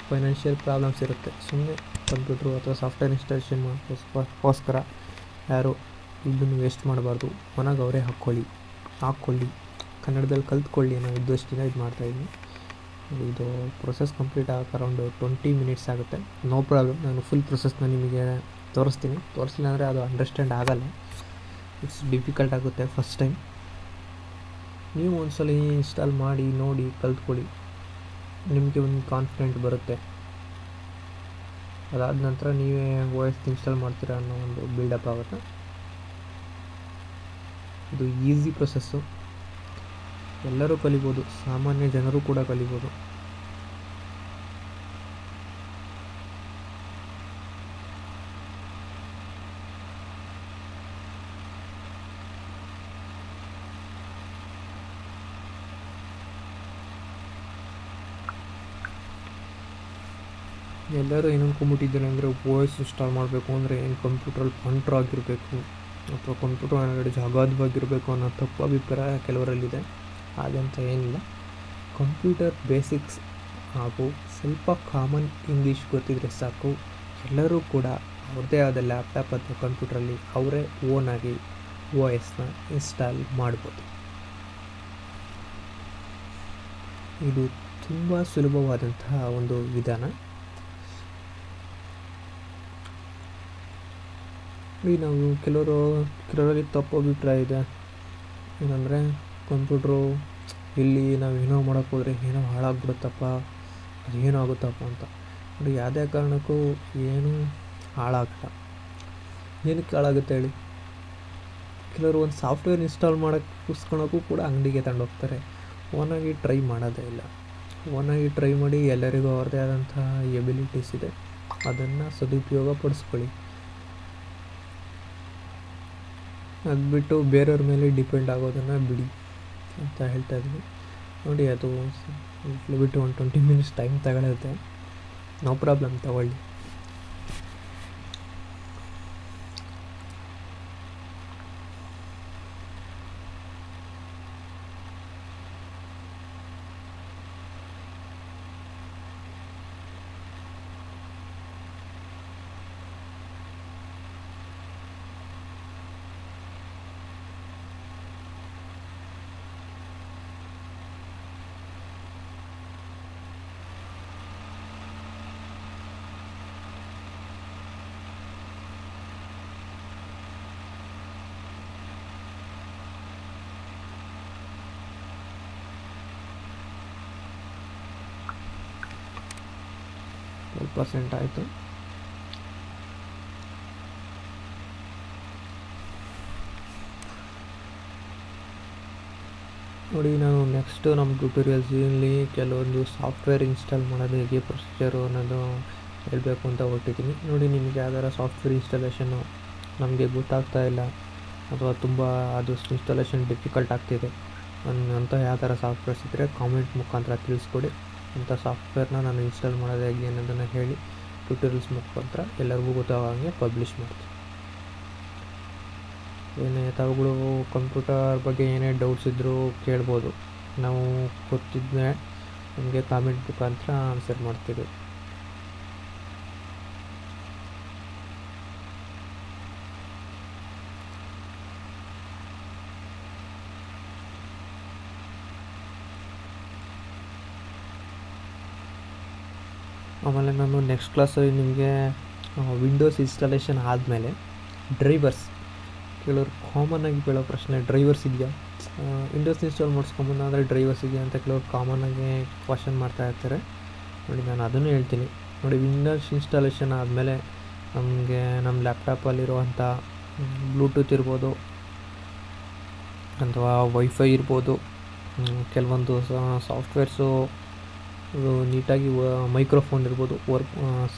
ಫೈನಾನ್ಷಿಯಲ್ ಪ್ರಾಬ್ಲಮ್ಸ್ ಇರುತ್ತೆ. ಸುಮ್ಮನೆ ಕಂಪ್ಯೂಟ್ರು ಅಥವಾ ಸಾಫ್ಟ್ವೇರ್ ಇನ್ಸ್ಟಾಲೇಷನ್ ಮಾಡೋಕ್ಕೋಸ್ಕರ ಯಾರು ದುಡ್ಡನ್ನು ವೇಸ್ಟ್ ಮಾಡಬಾರ್ದು. ಓನಾಗಿ ಅವರೇ ಹಾಕ್ಕೊಳ್ಳಿ, ಕನ್ನಡದಲ್ಲಿ ಕಲ್ತ್ಕೊಳ್ಳಿ ಅನ್ನೋ ಉದ್ದೇಶದಿಂದ ಇದು ಮಾಡ್ತಾಯಿದ್ದೀನಿ. ಇದು ಪ್ರೊಸೆಸ್ ಕಂಪ್ಲೀಟ್ ಆಗೋಕೆ ಅರೌಂಡ್ 20 ಮಿನಿಟ್ಸ್ ಆಗುತ್ತೆ. ನೋ ಪ್ರಾಬ್ಲಮ್, ನಾನು ಫುಲ್ ಪ್ರೊಸೆಸ್ನ ನಿಮಗೆ ತೋರಿಸ್ಲಿಲ್ಲ ಅಂದರೆ ಅದು ಅಂಡರ್ಸ್ಟ್ಯಾಂಡ್ ಆಗೋಲ್ಲ. ಇಟ್ಸ್ ಡಿಫಿಕಲ್ಟ್ ಆಗುತ್ತೆ ಫಸ್ಟ್ ಟೈಮ್. ನೀವು ಒಂದ್ಸಲ ಇನ್ಸ್ಟಾಲ್ ಮಾಡಿ ನೋಡಿ ಕಲ್ತ್ಕೊಳ್ಳಿ, ನಿಮಗೆ ಒಂದು ಕಾನ್ಫಿಡೆಂಟ್ ಬರುತ್ತೆ. ಅದಾದ ನಂತರ ನೀವೇ OS ಇನ್ಸ್ಟಾಲ್ ಮಾಡ್ತೀರಾ ಅನ್ನೋ ಒಂದು ಬಿಲ್ಡಪ್ ಆಗುತ್ತೆ. ಇದು ಈಸಿ ಪ್ರೊಸೆಸ್ಸು, ಎಲ್ಲರೂ ಕಲಿಬೋದು, ಸಾಮಾನ್ಯ ಜನರು ಕೂಡ ಕಲಿಬೋದು. ಎಲ್ಲರೂ ಏನು ಅಂದ್ಕೊಂಬಿಟ್ಟಿದ್ದಾರೆ ಅಂದರೆ, OS ಇನ್ಸ್ಟಾಲ್ ಮಾಡಬೇಕು ಅಂದರೆ ಏನು ಕಂಪ್ಯೂಟ್ರಲ್ಲಿ ಪಂಟ್ರ್ ಆಗಿರಬೇಕು ಅಥವಾ ಕಂಪ್ಯೂಟರ್ ನಾಲೆಡ್ಜ್ ಅಗಾಧವಾಗಿರಬೇಕು ಅನ್ನೋ ತಪ್ಪು ಅಭಿಪ್ರಾಯ ಕೆಲವರಲ್ಲಿದೆ. ಹಾಗಂತ ಏನಿಲ್ಲ. ಕಂಪ್ಯೂಟರ್ ಬೇಸಿಕ್ಸ್ ಹಾಗೂ ಸ್ವಲ್ಪ ಕಾಮನ್ ಇಂಗ್ಲೀಷ್ ಗೊತ್ತಿದ್ರೆ ಸಾಕು. ಎಲ್ಲರೂ ಕೂಡ ಅವ್ರದ್ದೇ ಆದ ಲ್ಯಾಪ್ಟಾಪ್ ಅಥವಾ ಕಂಪ್ಯೂಟ್ರಲ್ಲಿ ಅವರೇ ಓನಾಗಿ OSನ ಇನ್ಸ್ಟಾಲ್ ಮಾಡ್ಬೋದು. ಇದು ತುಂಬ ಸುಲಭವಾದಂತಹ ಒಂದು ವಿಧಾನ. ನಾವು ಕೆಲವರಲ್ಲಿ ತಪ್ಪು ಅಭಿಪ್ರಾಯ ಇದೆ. ಏನಂದರೆ, ಕಂಪ್ಯೂಟ್ರು ಇಲ್ಲಿ ನಾವು ಏನೋ ಮಾಡೋಕ್ಕೆ ಹೋದರೆ ಏನೋ ಹಾಳಾಗ್ಬಿಡುತ್ತಪ್ಪ, ಅದು ಏನೋ ಆಗುತ್ತಪ್ಪ ಅಂತ. ನೋಡಿ, ಯಾವುದೇ ಕಾರಣಕ್ಕೂ ಏನೂ ಹಾಳಾಗಲ್ಲ. ಏನಕ್ಕೆ ಹಾಳಾಗುತ್ತೆ ಹೇಳಿ? ಕೆಲವರು ಒಂದು ಸಾಫ್ಟ್ವೇರ್ ಇನ್ಸ್ಟಾಲ್ ಕೂರಿಸ್ಕೊಳಕ್ಕೂ ಕೂಡ ಅಂಗಡಿಗೆ ತಗೊಂಡೋಗ್ತಾರೆ, ಓನಾಗಿ ಟ್ರೈ ಮಾಡೋದೇ ಇಲ್ಲ. ಓನಾಗಿ ಟ್ರೈ ಮಾಡಿ, ಎಲ್ಲರಿಗೂ ಅವ್ರದ್ದೇ ಆದಂಥ ಎಬಿಲಿಟೀಸ್ ಇದೆ, ಅದನ್ನು ಸದುಪಯೋಗ ಪಡಿಸ್ಕೊಳ್ಳಿ. ಅದು ಬಿಟ್ಟು ಬೇರೆಯವ್ರ ಮೇಲೆ ಡಿಪೆಂಡ್ ಆಗೋದನ್ನು ಬಿಡಿ ಅಂತ ಹೇಳ್ತಾ ಇದ್ದೀನಿ. ನೋಡಿ, ಅದು ಬಿಟ್ಟು ಒಂದು 20 ಮಿನಿಟ್ಸ್ ಟೈಮ್ ತಗೊಳುತ್ತೆ. ನೋ ಪ್ರಾಬ್ಲಮ್, ತಗೊಳ್ಳಿ. % ಆಯಿತು. ನೋಡಿ, ನಾನು ನೆಕ್ಸ್ಟು ನಮ್ಮ ಟ್ಯುಟೋರಿಯಲ್ಸಲ್ಲಿ ಕೆಲವೊಂದು ಸಾಫ್ಟ್ವೇರ್ ಇನ್ಸ್ಟಾಲ್ ಮಾಡೋದು ಹೇಗೆ ಪ್ರೊಸೀಜರು ಅನ್ನೋದು ಹೇಳಬೇಕು ಅಂತ ಹೊರಟಿದ್ದೀನಿ. ನೋಡಿ, ನಿಮಗೆ ಯಾವ್ದಾರ ಸಾಫ್ಟ್ವೇರ್ ಇನ್ಸ್ಟಾಲೇಷನ್ನು ನಮಗೆ ಗೊತ್ತಾಗ್ತಾ ಇಲ್ಲ ಅಥವಾ ತುಂಬ ಅದು ಇನ್ಸ್ಟಾಲೇಷನ್ ಡಿಫಿಕಲ್ಟ್ ಆಗ್ತಿದೆ ಅಂತ ಯಾವ್ದಾರ ಸಾಫ್ಟ್ವೇರ್ಸ್ ಇದ್ದರೆ ಕಾಮೆಂಟ್ ಮುಖಾಂತರ ತಿಳಿಸ್ಕೊಡಿ. ಅಂಥ ಸಾಫ್ಟ್ವೇರ್ನ ನಾನು ಇನ್ಸ್ಟಾಲ್ ಮಾಡೋದು ಹೇಗೆ ಅನ್ನೋದನ್ನು ಹೇಳಿ ಟ್ಯುಟೋರಿಯಲ್ಸ್ ಮುಖಾಂತರ ಎಲ್ಲರಿಗೂ ಗೊತ್ತಾಗಂಗೆ ಪಬ್ಲಿಷ್ ಮಾಡ್ತೀನಿ. ಏನೇ ತಾವುಗಳು ಕಂಪ್ಯೂಟರ್ ಬಗ್ಗೆ ಏನೇ ಡೌಟ್ಸ್ ಇದ್ದರೂ ಕೇಳ್ಬೋದು. ನಾವು ಗೊತ್ತಿದ್ದರೆ ನಮಗೆ ಕಾಮೆಂಟ್ ಮುಖಾಂತರ ಆನ್ಸರ್ ಮಾಡ್ತೀವಿ. ಆಮೇಲೆ ನಾನು ನೆಕ್ಸ್ಟ್ ಕ್ಲಾಸಲ್ಲಿ ನಿಮಗೆ ವಿಂಡೋಸ್ ಇನ್ಸ್ಟಾಲೇಷನ್ ಆದಮೇಲೆ ಡ್ರೈವರ್ಸ್, ಕೆಲವರು ಕಾಮನ್ನಾಗಿ ಕೇಳೋ ಪ್ರಶ್ನೆ, ಡ್ರೈವರ್ಸ್ ಇದೆಯಾ, ವಿಂಡೋಸ್ ಇನ್ಸ್ಟಾಲ್ ಮಾಡಿಸ್ಕೊಂಬಂದಾದರೆ ಡ್ರೈವರ್ಸ್ ಇದೆಯಾ ಅಂತ ಕೆಲವರು ಕಾಮನ್ನಾಗಿ ಕ್ವಶನ್ ಮಾಡ್ತಾಯಿರ್ತಾರೆ. ನೋಡಿ, ನಾನು ಅದನ್ನು ಹೇಳ್ತೀನಿ. ನೋಡಿ, ವಿಂಡೋಸ್ ಇನ್ಸ್ಟಾಲೇಷನ್ ಆದಮೇಲೆ ನಮಗೆ ನಮ್ಮ ಲ್ಯಾಪ್ಟಾಪಲ್ಲಿರುವಂಥ ಬ್ಲೂಟೂತ್ ಇರ್ಬೋದು ಅಥವಾ ವೈಫೈ ಇರ್ಬೋದು ಕೆಲವೊಂದು ಸಾಫ್ಟ್ವೇರ್ಸು ನೀಟಾಗಿ ಮೈಕ್ರೋಫೋನ್ ಇರ್ಬೋದು,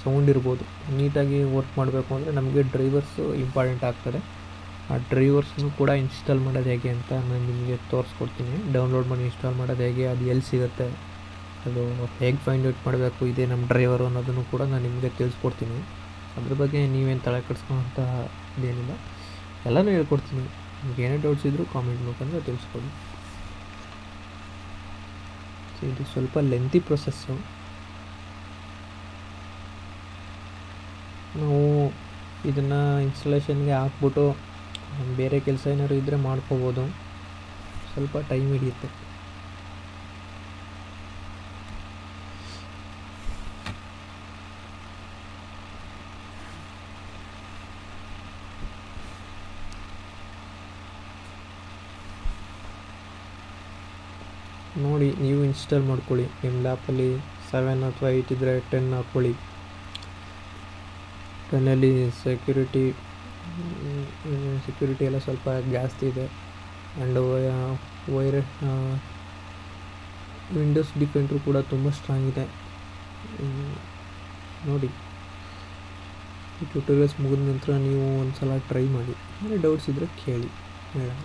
ಸೌಂಡ್ ಇರ್ಬೋದು, ನೀಟಾಗಿ ವರ್ಕ್ ಮಾಡಬೇಕು ಅಂದರೆ ನಮಗೆ ಡ್ರೈವರ್ಸು ಇಂಪಾರ್ಟೆಂಟ್ ಆಗ್ತದೆ. ಆ ಡ್ರೈವರ್ಸ್ನು ಕೂಡ ಇನ್ಸ್ಟಾಲ್ ಮಾಡೋದು ಹೇಗೆ ಅಂತ ನಾನು ನಿಮಗೆ ತೋರಿಸ್ಕೊಡ್ತೀನಿ. ಡೌನ್ಲೋಡ್ ಮಾಡಿ ಇನ್ಸ್ಟಾಲ್ ಮಾಡೋದು ಹೇಗೆ, ಅದು ಎಲ್ಲಿ ಸಿಗುತ್ತೆ, ಅದು ಹೇಗೆ ಫೈಂಡ್ ಔಟ್ ಮಾಡಬೇಕು, ಇದೇ ನಮ್ಮ ಡ್ರೈವರು ಅನ್ನೋದನ್ನು ಕೂಡ ನಾನು ನಿಮಗೆ ತಿಳಿಸ್ಕೊಡ್ತೀನಿ. ಅದ್ರ ಬಗ್ಗೆ ನೀವೇನು ತಲೆ ಕೆಡಿಸ್ಕೊಳ್ಳೋಂಥ ಇದೇನಿಲ್ಲ, ಎಲ್ಲನೂ ಹೇಳ್ಕೊಡ್ತೀನಿ. ನಿಮ್ಗೆ ಏನೇ ಡೌಟ್ಸ್ ಇದ್ದರೂ ಕಾಮೆಂಟ್ ಮುಖಾಂತರ ತಿಳಿಸ್ಕೊಡಿ. ಇದು ಸ್ವಲ್ಪ ಲೆಂತಿ ಪ್ರೊಸೆಸ್ಸು. ನಾವು ಇದನ್ನು ಇನ್ಸ್ಟಾಲೇಷನ್ಗೆ ಹಾಕ್ಬಿಟ್ಟು ಬೇರೆ ಕೆಲಸ ಏನಾದ್ರು ಇದ್ದರೆ ಮಾಡ್ಕೋಬೋದು, ಸ್ವಲ್ಪ ಟೈಮ್ ಹಿಡಿಯುತ್ತೆ. ನೋಡಿ, ನೀವು ಇನ್ಸ್ಟಾಲ್ ಮಾಡ್ಕೊಳ್ಳಿ. ನಿಮ್ಮ ಲ್ಯಾಪಲ್ಲಿ 7 ಅಥವಾ 8 ಇದ್ದರೆ 10 ಹಾಕ್ಕೊಳ್ಳಿ. 10ಅಲ್ಲಿ ಸೆಕ್ಯೂರಿಟಿ ಎಲ್ಲ ಸ್ವಲ್ಪ ಜಾಸ್ತಿ ಇದೆ. ಆ್ಯಂಡ್ ವಿಂಡೋಸ್ ಡಿಫೆಂಡ್ರು ಕೂಡ ತುಂಬ ಸ್ಟ್ರಾಂಗ್ ಇದೆ. ನೋಡಿ, ಈ ಟ್ಯುಟೋರಿಯಲ್ಸ್ ಮುಗಿದ ನಂತರ ನೀವು ಒಂದು ಸಲ ಟ್ರೈ ಮಾಡಿ. ಏನೇ ಡೌಟ್ಸ್ ಇದ್ದರೆ ಕೇಳಿ, ಹೇಳೋಣ.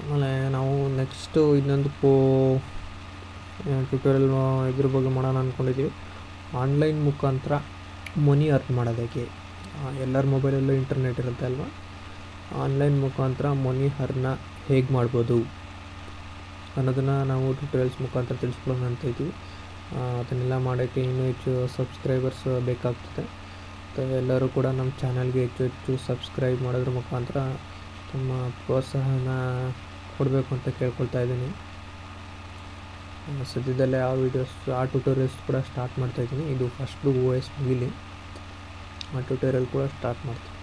ಆಮೇಲೆ ನಾವು ನೆಕ್ಸ್ಟು ಇನ್ನೊಂದು ಟ್ಯುಟೋರಿಯಲ್ ಇದ್ರ ಬಗ್ಗೆ ಮಾಡೋಣ ಅಂದ್ಕೊಂಡಿದ್ದೀವಿ. ಆನ್ಲೈನ್ ಮುಖಾಂತರ ಮನಿ ಅರ್ನ್ ಮಾಡೋದು ಹೇಗೆ. ಎಲ್ಲರ ಮೊಬೈಲಲ್ಲೂ ಇಂಟರ್ನೆಟ್ ಇರುತ್ತೆ ಅಲ್ವಾ, ಆನ್ಲೈನ್ ಮುಖಾಂತರ ಮನಿ ಅರ್ನ ಹೇಗೆ ಮಾಡ್ಬೋದು ಅನ್ನೋದನ್ನು ನಾವು ಟ್ಯುಟೋರಿಯಲ್ಸ್ ಮುಖಾಂತರ ತಿಳಿಸ್ಕೊಳ್ಳೋಣ ಅಂತ ಇದ್ದೀವಿ. ಅದನ್ನೆಲ್ಲ ಮಾಡೋಕ್ಕೆ ಇನ್ನೂ ಹೆಚ್ಚು ಸಬ್ಸ್ಕ್ರೈಬರ್ಸ್ ಬೇಕಾಗ್ತದೆ. ಎಲ್ಲರೂ ಕೂಡ ನಮ್ಮ ಚಾನಲ್ಗೆ ಹೆಚ್ಚು ಸಬ್ಸ್ಕ್ರೈಬ್ ಮಾಡೋದ್ರ ಮುಖಾಂತರ ತಮ್ಮ ಪ್ರೋತ್ಸಾಹನ ಕೊಡಬೇಕು ಅಂತ ಕೇಳ್ಕೊಳ್ತಾ ಇದ್ದೀನಿ. ಸದ್ಯದಲ್ಲೇ ಆ ಟ್ಯುಟೋರಿಯಲ್ಸ್ ಕೂಡ ಸ್ಟಾರ್ಟ್ ಮಾಡ್ತಾಯಿದ್ದೀನಿ. ಇದು ಫಸ್ಟು OS ಮುಗಿಲಿ, ಆ ಟ್ಯುಟೋರಿಯಲ್ ಕೂಡ ಸ್ಟಾರ್ಟ್ ಮಾಡ್ತೀನಿ.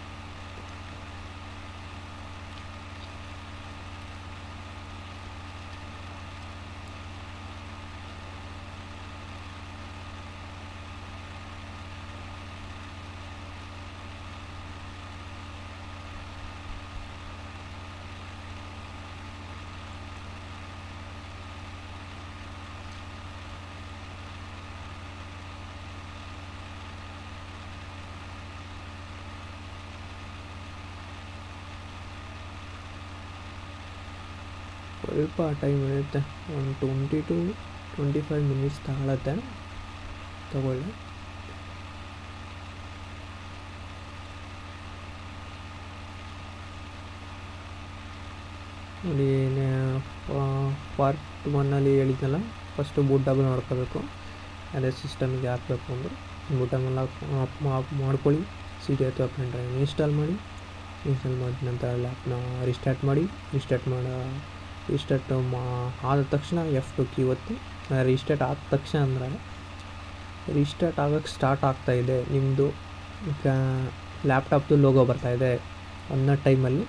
ಸ್ವಲ್ಪ ಟೈಮ್ ಇರುತ್ತೆ, ಒಂದು 20 to 25 ಮಿನಿಟ್ಸ್ ತಗೊಳುತ್ತೆ. ತಗೊಳ್ಳಿ. ನೋಡಿ, ಪಾರ್ಟ್ 1ಅಲ್ಲಿ ಹೇಳಿದ್ನಲ್ಲ, ಫಸ್ಟು ಬೂಟಬಲ್ ಮಾಡ್ಕೋಬೇಕು. ಅದೇ ಸಿಸ್ಟಮಿಗೆ ಹಾಕಬೇಕು ಅಂದರೆ ಬೂಟಬಲ್ ಆಫ್ ಮಾಡ್ಕೊಳ್ಳಿ. CD ಅಥವಾ ಪೆನ್ ಡ್ರೈವ್ ಇನ್ಸ್ಟಾಲ್ ಮಾಡಿದ ನಂತರ ಲ್ಯಾಪ್ನ ರಿಸ್ಟಾರ್ಟ್ ಮಾಡಿ. ರಿಸ್ಟಾರ್ಟ್ ಆದ ತಕ್ಷಣ F2 ಕೀ ಒತ್ತಿ. ರಿಸ್ಟಾರ್ಟ್ ಆದ ತಕ್ಷಣ ಅಂದರೆ ರಿಸ್ಟಾರ್ಟ್ ಆಗೋಕ್ಕೆ ಸ್ಟಾರ್ಟ್ ಆಗ್ತಾಯಿದೆ, ನಿಮ್ಮದು ಲ್ಯಾಪ್ಟಾಪ್ದು ಲೋಗೋ ಬರ್ತಾಯಿದೆ ಅನ್ನೋ ಟೈಮಲ್ಲಿ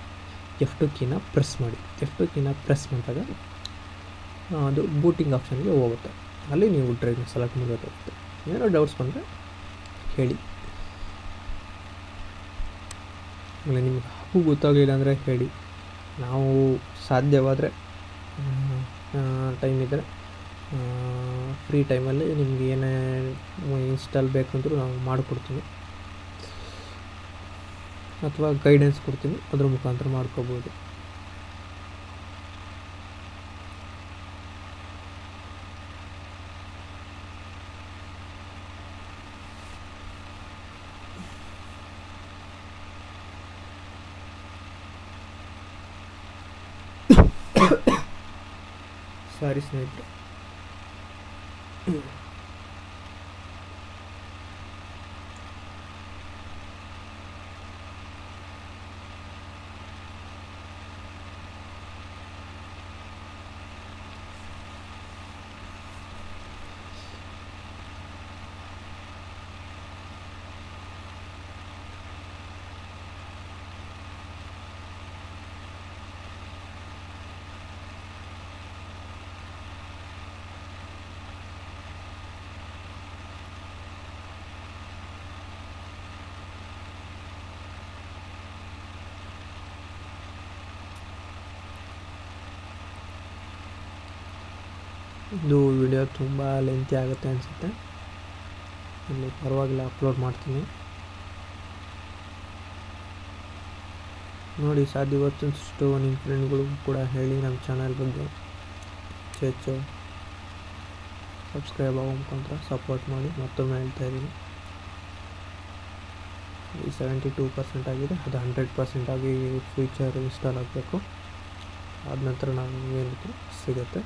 F2 ಕೀನ ಪ್ರೆಸ್ ಮಾಡಿ. F2 ಕೀನ ಪ್ರೆಸ್ ಮಾಡಿದಾಗ ಅದು ಬೂಟಿಂಗ್ ಆಪ್ಷನ್ಗೆ ಹೋಗುತ್ತೆ. ಅಲ್ಲಿ ನೀವು ಡ್ರೈವ್ನ ಸೆಲೆಕ್ಟ್ ಮಾಡಬೇಕಾಗುತ್ತೆ. ಏನೋ ಡೌಟ್ಸ್ ಬಂದರೆ ಹೇಳಿ. ಆಮೇಲೆ ನಿಮ್ಗೆ ಹಾಗೂ ಗೊತ್ತಾಗಲಿಲ್ಲ ಅಂದರೆ ಹೇಳಿ. ನಾವು ಸಾಧ್ಯವಾದರೆ ಟೈಮ್ ಇದ್ದರೆ ಫ್ರೀ ಟೈಮಲ್ಲಿ ನಿಮ್ಗೆ ಏನೇ ಇನ್ಸ್ಟಾಲ್ ಬೇಕಂದ್ರೂ ನಾವು ಮಾಡಿಕೊಡ್ತೀನಿ, ಅಥವಾ ಗೈಡೆನ್ಸ್ ಕೊಡ್ತೀನಿ, ಅದ್ರ ಮುಖಾಂತರ ಮಾಡ್ಕೋಬೋದು. ಸಾರಿ ಸ್ನೇಹಿತರೆ. ಇದು ವಿಡಿಯೋ ತುಂಬ ಲೆಂತಿ ಆಗುತ್ತೆ ಅನಿಸುತ್ತೆ, ಇಲ್ಲಿ ಪರವಾಗಿಲ್ಲ ಅಪ್ಲೋಡ್ ಮಾಡ್ತೀನಿ ನೋಡಿ. ಸಾಧ್ಯವಾದಷ್ಟು ನಿಮ್ಮ ಫ್ರೆಂಡ್ಗಳಿಗೂ ಕೂಡ ಹೇಳಿ ನಮ್ಮ ಚಾನಲ್ ಬಗ್ಗೆ ಹೆಚ್ಚು ಸಬ್ಸ್ಕ್ರೈಬ್ ಆಗೋ ಮುಖಾಂತರ ಸಪೋರ್ಟ್ ಮಾಡಿ. ಮತ್ತೊಮ್ಮೆ ಹೇಳ್ತಾ ಇದ್ದೀನಿ, ಈ 72% ಆಗಿದೆ, ಅದು 100% ಆಗಿ ಫ್ಯೂಚರ್ ಇನ್ಸ್ಟಾಲ್ ಆಗಬೇಕು. ಆದ ನಂತರ ನಮಗೇನಿತ್ತು ಸಿಗುತ್ತೆ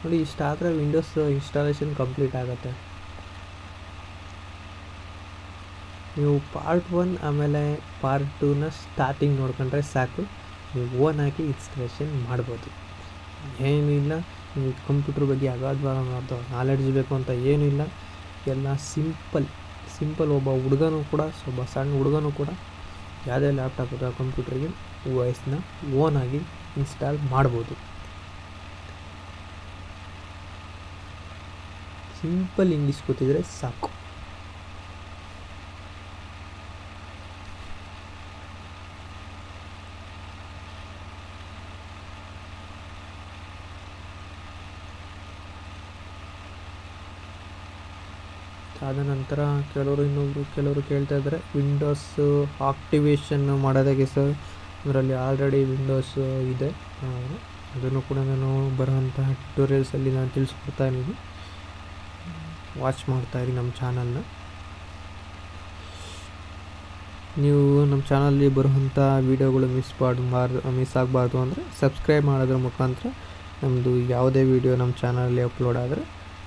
ನೋಡಿ. ಇಷ್ಟಾದರೆ ವಿಂಡೋಸ್ ಇನ್ಸ್ಟಾಲೇಷನ್ ಕಂಪ್ಲೀಟ್ ಆಗುತ್ತೆ. ನೀವು ಪಾರ್ಟ್ 1 ಆಮೇಲೆ ಪಾರ್ಟ್ 2ನ ಸ್ಟಾರ್ಟಿಂಗ್ ನೋಡ್ಕೊಂಡ್ರೆ ಸಾಕು, ನೀವು ಓನಾಗಿ ಇನ್ಸ್ಟಾಲೇಷನ್ ಮಾಡ್ಬೋದು. ಏನಿಲ್ಲ, ನೀವು ಕಂಪ್ಯೂಟ್ರ್ ಬಗ್ಗೆ ಅಗಾಧವಾದ ನಾಲೆಡ್ಜ್ ಬೇಕು ಅಂತ ಏನೂ ಇಲ್ಲ. ಎಲ್ಲ ಸಿಂಪಲ್ ಒಬ್ಬ ಹುಡುಗನೂ ಕೂಡ, ಒಬ್ಬ ಸಣ್ಣ ಹುಡುಗನೂ ಕೂಡ ಯಾವುದೇ ಲ್ಯಾಪ್ಟಾಪ್ ಅಥವಾ ಕಂಪ್ಯೂಟ್ರಿಗೆ OSನ ಓನಾಗಿ ಇನ್ಸ್ಟಾಲ್ ಮಾಡ್ಬೋದು. ಸಿಂಪಲ್ ಇಂಗ್ಲೀಷ್ ಗೊತ್ತಿದ್ರೆ ಸಾಕು. ಆದ ನಂತರ ಕೆಲವರು ಕೇಳ್ತಾ ಇದ್ದಾರೆ, ವಿಂಡೋಸ್ ಆಕ್ಟಿವೇಶನ್ ಮಾಡೋದಾಗೆ ಸರ್. ಅದರಲ್ಲಿ ಆಲ್ರೆಡಿ ವಿಂಡೋಸ್ ಇದೆ, ಅದನ್ನು ಕೂಡ ನಾನು ಬರೋಂಥ ಟ್ಯುಟೋರಿಯಲ್ಸಲ್ಲಿ ನಾನು ತಿಳಿಸ್ಕೊಡ್ತಾ ಇದ್ದೀನಿ. ವಾಚ್ ಮಾಡ್ತಾಯಿರಿ ನಮ್ಮ ಚಾನಲ್ನ. ನೀವು ನಮ್ಮ ಚಾನಲ್ಲಿ ಬರುವಂಥ ವೀಡಿಯೋಗಳು ಮಿಸ್ ಆಗಬಾರ್ದು ಅಂದರೆ ಸಬ್ಸ್ಕ್ರೈಬ್ ಮಾಡೋದ್ರ ಮುಖಾಂತರ ನಮ್ಮದು ಯಾವುದೇ ವೀಡಿಯೋ ನಮ್ಮ ಚಾನಲಲ್ಲಿ ಅಪ್ಲೋಡ್ ಆದರೆ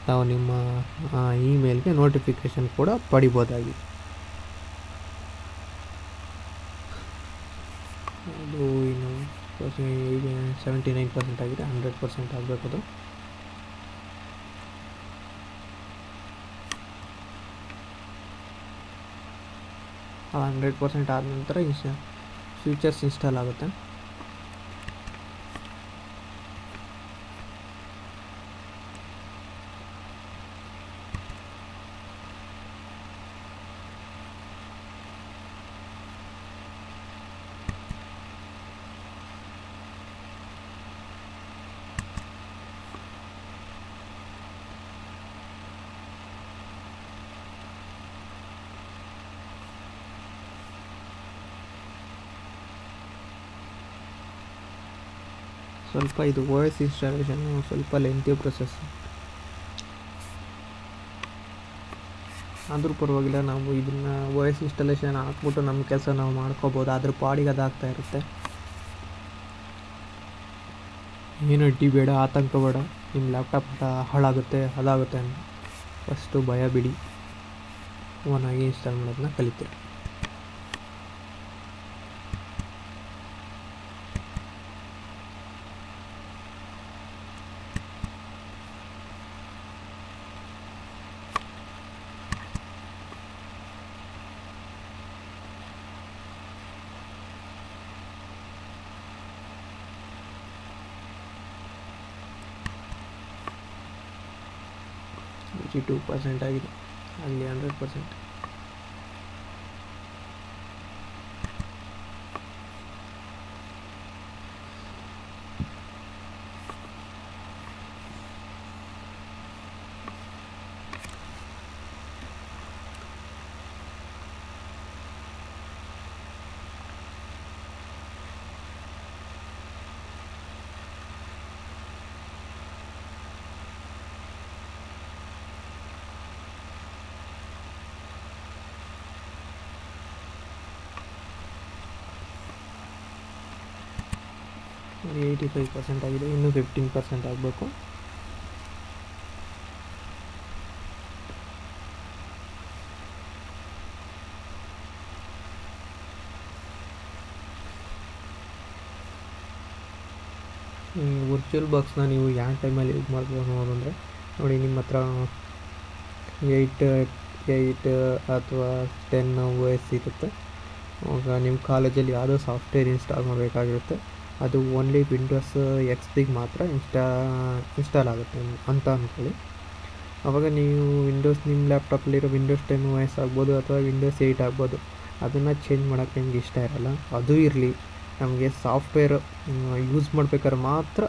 ನಾವು ನಿಮ್ಮ ಇಮೇಲ್ಗೆ ನೋಟಿಫಿಕೇಷನ್ ಕೂಡ ಪಡಿಬೋದಾಗಿದೆ. ಅದು ಇನ್ನು 79% ಆಗಿದೆ, 100% ಆಗಬೇಕು. ಅದು ಆ 100% ಆದ ನಂತರ ಫೀಚರ್ಸ್ ಇನ್ಸ್ಟಾಲ್ ಆಗುತ್ತೆ. ಸ್ವಲ್ಪ ಇದು OS ಇನ್ಸ್ಟಾಲೇಷನ್ ಸ್ವಲ್ಪ ಲೆಂತಿ ಪ್ರೊಸೆಸ್, ಆದರೂ ಪರವಾಗಿಲ್ಲ. ನಾವು ಇದನ್ನು OS ಇನ್ಸ್ಟಾಲೇಷನ್ ಹಾಕ್ಬಿಟ್ಟು ನಮ್ಮ ಕೆಲಸ ನಾವು ಮಾಡ್ಕೋಬೋದು. ಅದ್ರ ಪಾಡಿಗೆ ಅದಾಗ್ತಾ ಇರುತ್ತೆ. ಏನು ಅಡ್ಡಿ ಬೇಡ, ಆತಂಕ ಬೇಡ, ನಿಮ್ಮ ಲ್ಯಾಪ್ಟಾಪ್ ಹಾಳಾಗುತ್ತೆ ಅದಾಗುತ್ತೆ ಅಂತ ಫಸ್ಟು ಭಯ ಬಿಡಿ, ಓನಾಗಿ ಇನ್ಸ್ಟಾಲ್ ಮಾಡೋದನ್ನ ಕಲಿತೀರಿ. ಇಲ್ಲಿ 2% ಆಗಿದೆ, ಅಲ್ಲಿ 100%. ಇಲ್ಲಿ 85% ಆಗಿದೆ, ಇನ್ನೂ 15% ಆಗಬೇಕು. ವರ್ಚುವಲ್ ಬಾಕ್ಸ್ನ ನೀವು ಯಾವ ಟೈಮಲ್ಲಿ ಯೂಸ್ ಮಾಡ್ಬೋದು ಅಂದರೆ ನೋಡಿ, ನಿಮ್ಮ ಹತ್ರ 8 ಅಥವಾ 10 OS ಇರುತ್ತೆ. ಆವಾಗ ನಿಮ್ಮ ಕಾಲೇಜಲ್ಲಿ ಯಾವುದೋ ಸಾಫ್ಟ್ವೇರ್ ಇನ್ಸ್ಟಾಲ್ ಮಾಡಬೇಕಾಗಿರುತ್ತೆ. ಅದು ಓನ್ಲಿ ವಿಂಡೋಸ್ XPಗೆ ಮಾತ್ರ ಇನ್ಸ್ಟಾಲ್ ಆಗುತ್ತೆ ಅಂತ ಅಂದ್ಕೊಳ್ಳಿ. ಆವಾಗ ನೀವು ನಿಮ್ಮ ಲ್ಯಾಪ್ಟಾಪಲ್ಲಿರೋ ವಿಂಡೋಸ್ 10 OS ಆಗ್ಬೋದು ಅಥವಾ ವಿಂಡೋಸ್ 8 ಆಗ್ಬೋದು, ಅದನ್ನು ಚೇಂಜ್ ಮಾಡೋಕ್ಕೆ ನಿಮ್ಗೆ ಇಷ್ಟ ಇರಲ್ಲ. ಅದು ಇರಲಿ, ನಮಗೆ ಸಾಫ್ಟ್ವೇರ್ ಯೂಸ್ ಮಾಡ್ಬೇಕಾದ್ರೆ ಮಾತ್ರ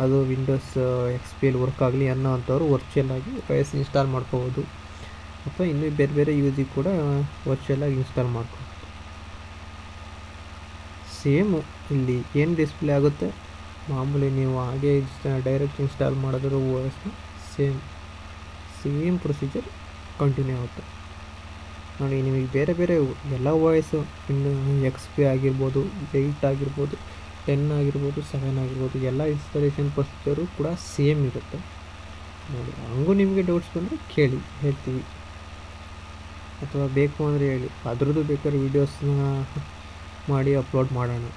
ಅದು ವಿಂಡೋಸ್ ಎಕ್ಸ್ ಪಿಯಲ್ಲಿ ವರ್ಕ್ ಆಗಲಿ ಅನ್ನೋ ಅಂಥವ್ರು ವರ್ಚುವಲಾಗಿ OS ಇನ್ಸ್ಟಾಲ್ ಮಾಡ್ಕೋಬೋದು, ಅಥವಾ ಇನ್ನೂ ಬೇರೆ ಬೇರೆ ಯೂಸಿಗೆ ಕೂಡ ವರ್ಚುವಲಾಗಿ ಇನ್ಸ್ಟಾಲ್ ಮಾಡ್ಕೋಬೋದು. ಸೇಮು ಇಲ್ಲಿ ಏನು ಡಿಸ್ಪ್ಲೇ ಆಗುತ್ತೆ ಮಾಮೂಲಿ ನೀವು ಹಾಗೆ ಡೈರೆಕ್ಟ್ ಇನ್ಸ್ಟಾಲ್ ಮಾಡಿದ್ರು OSನ ಸೇಮ್ ಪ್ರೊಸೀಜರ್ ಕಂಟಿನ್ಯೂ ಆಗುತ್ತೆ ನೋಡಿ. ನಿಮಗೆ ಬೇರೆ ಬೇರೆ ಎಲ್ಲ OS ಇನ್ನು XP ಆಗಿರ್ಬೋದು, 8 ಆಗಿರ್ಬೋದು, 10 ಆಗಿರ್ಬೋದು, 7 ಆಗಿರ್ಬೋದು, ಎಲ್ಲ ಇನ್ಸ್ಟಾಲೇಷನ್ ಪ್ರೊಸೀಜರು ಕೂಡ ಸೇಮ್ ಇರುತ್ತೆ ನೋಡಿ. ಹಂಗೂ ನಿಮಗೆ ಡೌಟ್ಸ್ ಬಂದರೆ ಕೇಳಿ, ಹೇಳ್ತೀವಿ, ಅಥವಾ ಬೇಕು ಅಂದರೆ ಹೇಳಿ, ಅದ್ರದ್ದು ಬೇಕಾದ್ರೆ ವೀಡಿಯೋಸ್ನ ಮಾಡಿ ಅಪ್ಲೋಡ್ ಮಾಡೋಣ.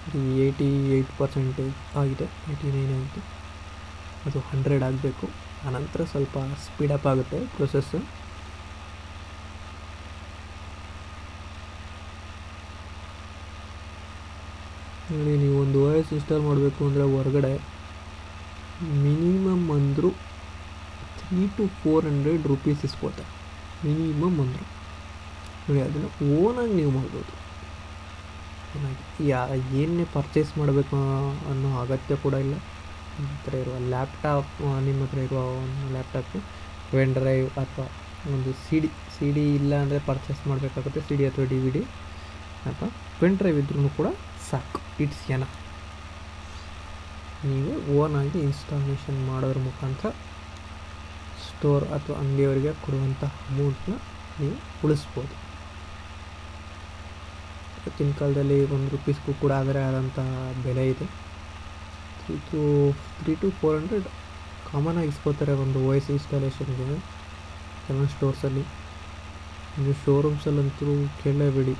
ಇದು 88% ಆಗಿದೆ, 89 ಆಯಿತು. ಅದು 100 ಆಗಬೇಕು, ಆನಂತರ ಸ್ವಲ್ಪ ಸ್ಪೀಡಪ್ ಆಗುತ್ತೆ ಪ್ರೊಸೆಸ್ಸು. ನೋಡಿ, ನೀವು ಒಂದು OS ಇನ್ಸ್ಟಾಲ್ ಮಾಡಬೇಕು ಅಂದರೆ ಹೊರಗಡೆ ಮಿನಿಮಮ್ ಅಂದರೂ 300 to 400 ರೂಪೀಸ್ ಇಸ್ಕೊಳ್ತಾರೆ, ಮಿನಿಮಮ್ ಅಂದರು ನೋಡಿ. ಅದನ್ನು ಓನಾಗಿ ನೀವು ಮಾಡ್ಬೋದು. ಏನೇ ಪರ್ಚೇಸ್ ಮಾಡಬೇಕು ಅನ್ನೋ ಅಗತ್ಯ ಕೂಡ ಇಲ್ಲ. ನಿಮ್ಮ ಹತ್ರ ಇರುವ ಲ್ಯಾಪ್ಟಾಪ್, ನಿಮ್ಮ ಹತ್ರ ಇರುವ ಒಂದು ಲ್ಯಾಪ್ಟಾಪು ಪೆನ್ ಡ್ರೈವ್ ಅಥವಾ ಒಂದು ಸಿ ಡಿ ಇಲ್ಲ ಅಂದರೆ ಪರ್ಚೇಸ್ ಮಾಡಬೇಕಾಗುತ್ತೆ, CD ಅಥವಾ DVD, ಅಥವಾ ಪೆನ್ ಡ್ರೈವ್ ಇದ್ರೂ ಕೂಡ ಸಾಕು. It's enough. ನೀವು ಓನಾಗಿ ಇನ್ಸ್ಟಾಲೇಷನ್ ಮಾಡೋದ್ರ ಮುಖಾಂತರ ಸ್ಟೋರ್ ಅಥವಾ ಅಂಗಡಿಯವರಿಗೆ ಕೊಡುವಂಥ ಅಮೌಂಟನ್ನ ನೀವು ಉಳಿಸ್ಬೋದು. ಇವತ್ತಿನ ಕಾಲದಲ್ಲಿ ₹1 ಕೂಡ ಆದರೆ ಆದಂಥ ಬೆಲೆ ಇದೆ. 3 to 400 ಕಾಮನಾಗಿ ಇಸ್ಕೋತಾರೆ ಒಂದು OS ಇನ್ಸ್ಟಾಲೇಷನ್ಗೆ ಕೆಲವೊಂದು ಸ್ಟೋರ್ಸಲ್ಲಿ. ನೀವು ಶೋರೂಮ್ಸಲ್ಲಂತೂ ಕೇಳಲೇಬೇಡಿ,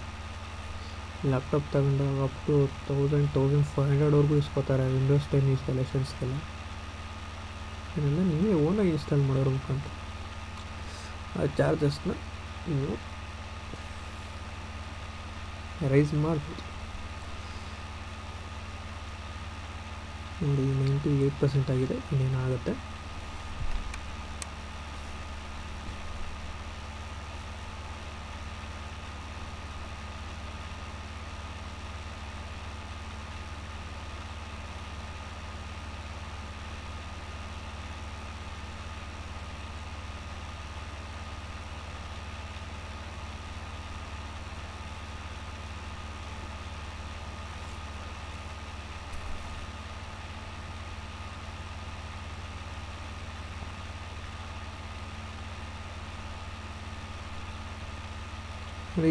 ಲ್ಯಾಪ್ಟಾಪ್ ತಗೊಂಡಾಗ ಅಪ್ ಟು 1,500ವರೆಗೂ ಇಸ್ಕೋತಾರೆ ವಿಂಡೋಸ್ 10 ಇನ್ಸ್ಟಾಲೇಷನ್ಸ್ಗೆಲ್ಲ. ಇದೆಲ್ಲ ನೀವೇ ಓನಾಗಿ ಇನ್ಸ್ಟಾಲ್ ಮಾಡೋದ್ರ ಮುಖಾಂತರ ಆ ಚಾರ್ಜಸ್ನ ನೀವು ರೈಸ್ ಮಾಡ್ಬೋದು ನೋಡಿ. 98% ಆಗಿದೆ, ಇನ್ನೇನಾಗುತ್ತೆ.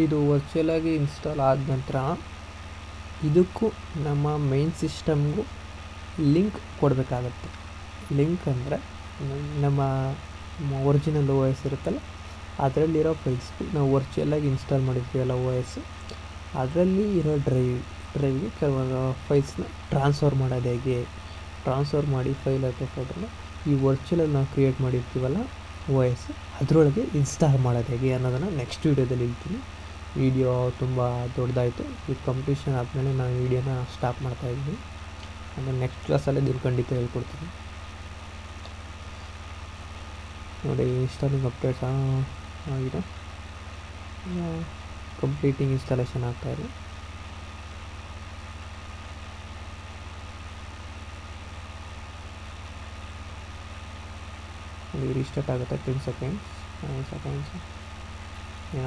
ಇದು ವರ್ಚುವಲಾಗಿ ಇನ್ಸ್ಟಾಲ್ ಆದ ನಂತರ ಇದಕ್ಕೂ ನಮ್ಮ ಮೈನ್ ಸಿಸ್ಟಮ್ಗೂ ಲಿಂಕ್ ಕೊಡಬೇಕಾಗತ್ತೆ. ಲಿಂಕ್ ಅಂದರೆ ನಮ್ಮ ಒರಿಜಿನಲ್ OS ಇರುತ್ತಲ್ಲ ಅದರಲ್ಲಿರೋ ಫೈಲ್ಸ್ಗೂ ನಾವು ವರ್ಚುವಲಾಗಿ ಇನ್ಸ್ಟಾಲ್ ಮಾಡಿರ್ತೀವಲ್ಲ OS, ಅದರಲ್ಲಿ ಇರೋ ಡ್ರೈವ್ಗೆ ಕೆಲವೊಂದು ಫೈಲ್ಸ್ನ ಟ್ರಾನ್ಸ್ಫರ್ ಮಾಡೋದು ಹೇಗೆ, ಟ್ರಾನ್ಸ್ಫರ್ ಮಾಡಿ ಫೈಲ್ ಅಥವಾ ಫೋಟೋನ ಈ ವರ್ಚುವಲಲ್ಲಿ ನಾವು ಕ್ರಿಯೇಟ್ ಮಾಡಿರ್ತೀವಲ್ಲ OS ಅದರೊಳಗೆ ಇನ್ಸ್ಟಾಲ್ ಮಾಡೋದು ಹೇಗೆ ಅನ್ನೋದನ್ನು ನೆಕ್ಸ್ಟ್ ವೀಡಿಯೋದಲ್ಲಿ ಹೇಳ್ತೀನಿ. ವಿಡಿಯೋ ತುಂಬ ದೊಡ್ಡದಾಯಿತು, ಈ ಕಂಪ್ಲೀಷನ್ ಆದಮೇಲೆ ನಾನು ವೀಡಿಯೋನ ಸ್ಟಾಪ್ ಮಾಡ್ತಾಯಿದ್ದೀನಿ. ಅಂದರೆ ನೆಕ್ಸ್ಟ್ ಕ್ಲಾಸಲ್ಲಿ ಇದನ್ನು ಖಂಡಿತ ಹೇಳ್ಕೊಡ್ತೀನಿ ನೋಡಿ. ಇನ್ಸ್ಟಾಲಿಂಗ್ ಅಪ್ಡೇಟ್ಸ್ ಆಗಿದೆ, ಕಂಪ್ಲೀಟಿಂಗ್ ಇನ್ಸ್ಟಾಲೇಷನ್ ಆಗ್ತಾಯಿದೆ. ರೀಸ್ಟಾರ್ಟ್ ಆಗುತ್ತೆ 10 ಸೆಕೆಂಡ್ಸ್, 9 ಸೆಕೆಂಡ್ಸ್.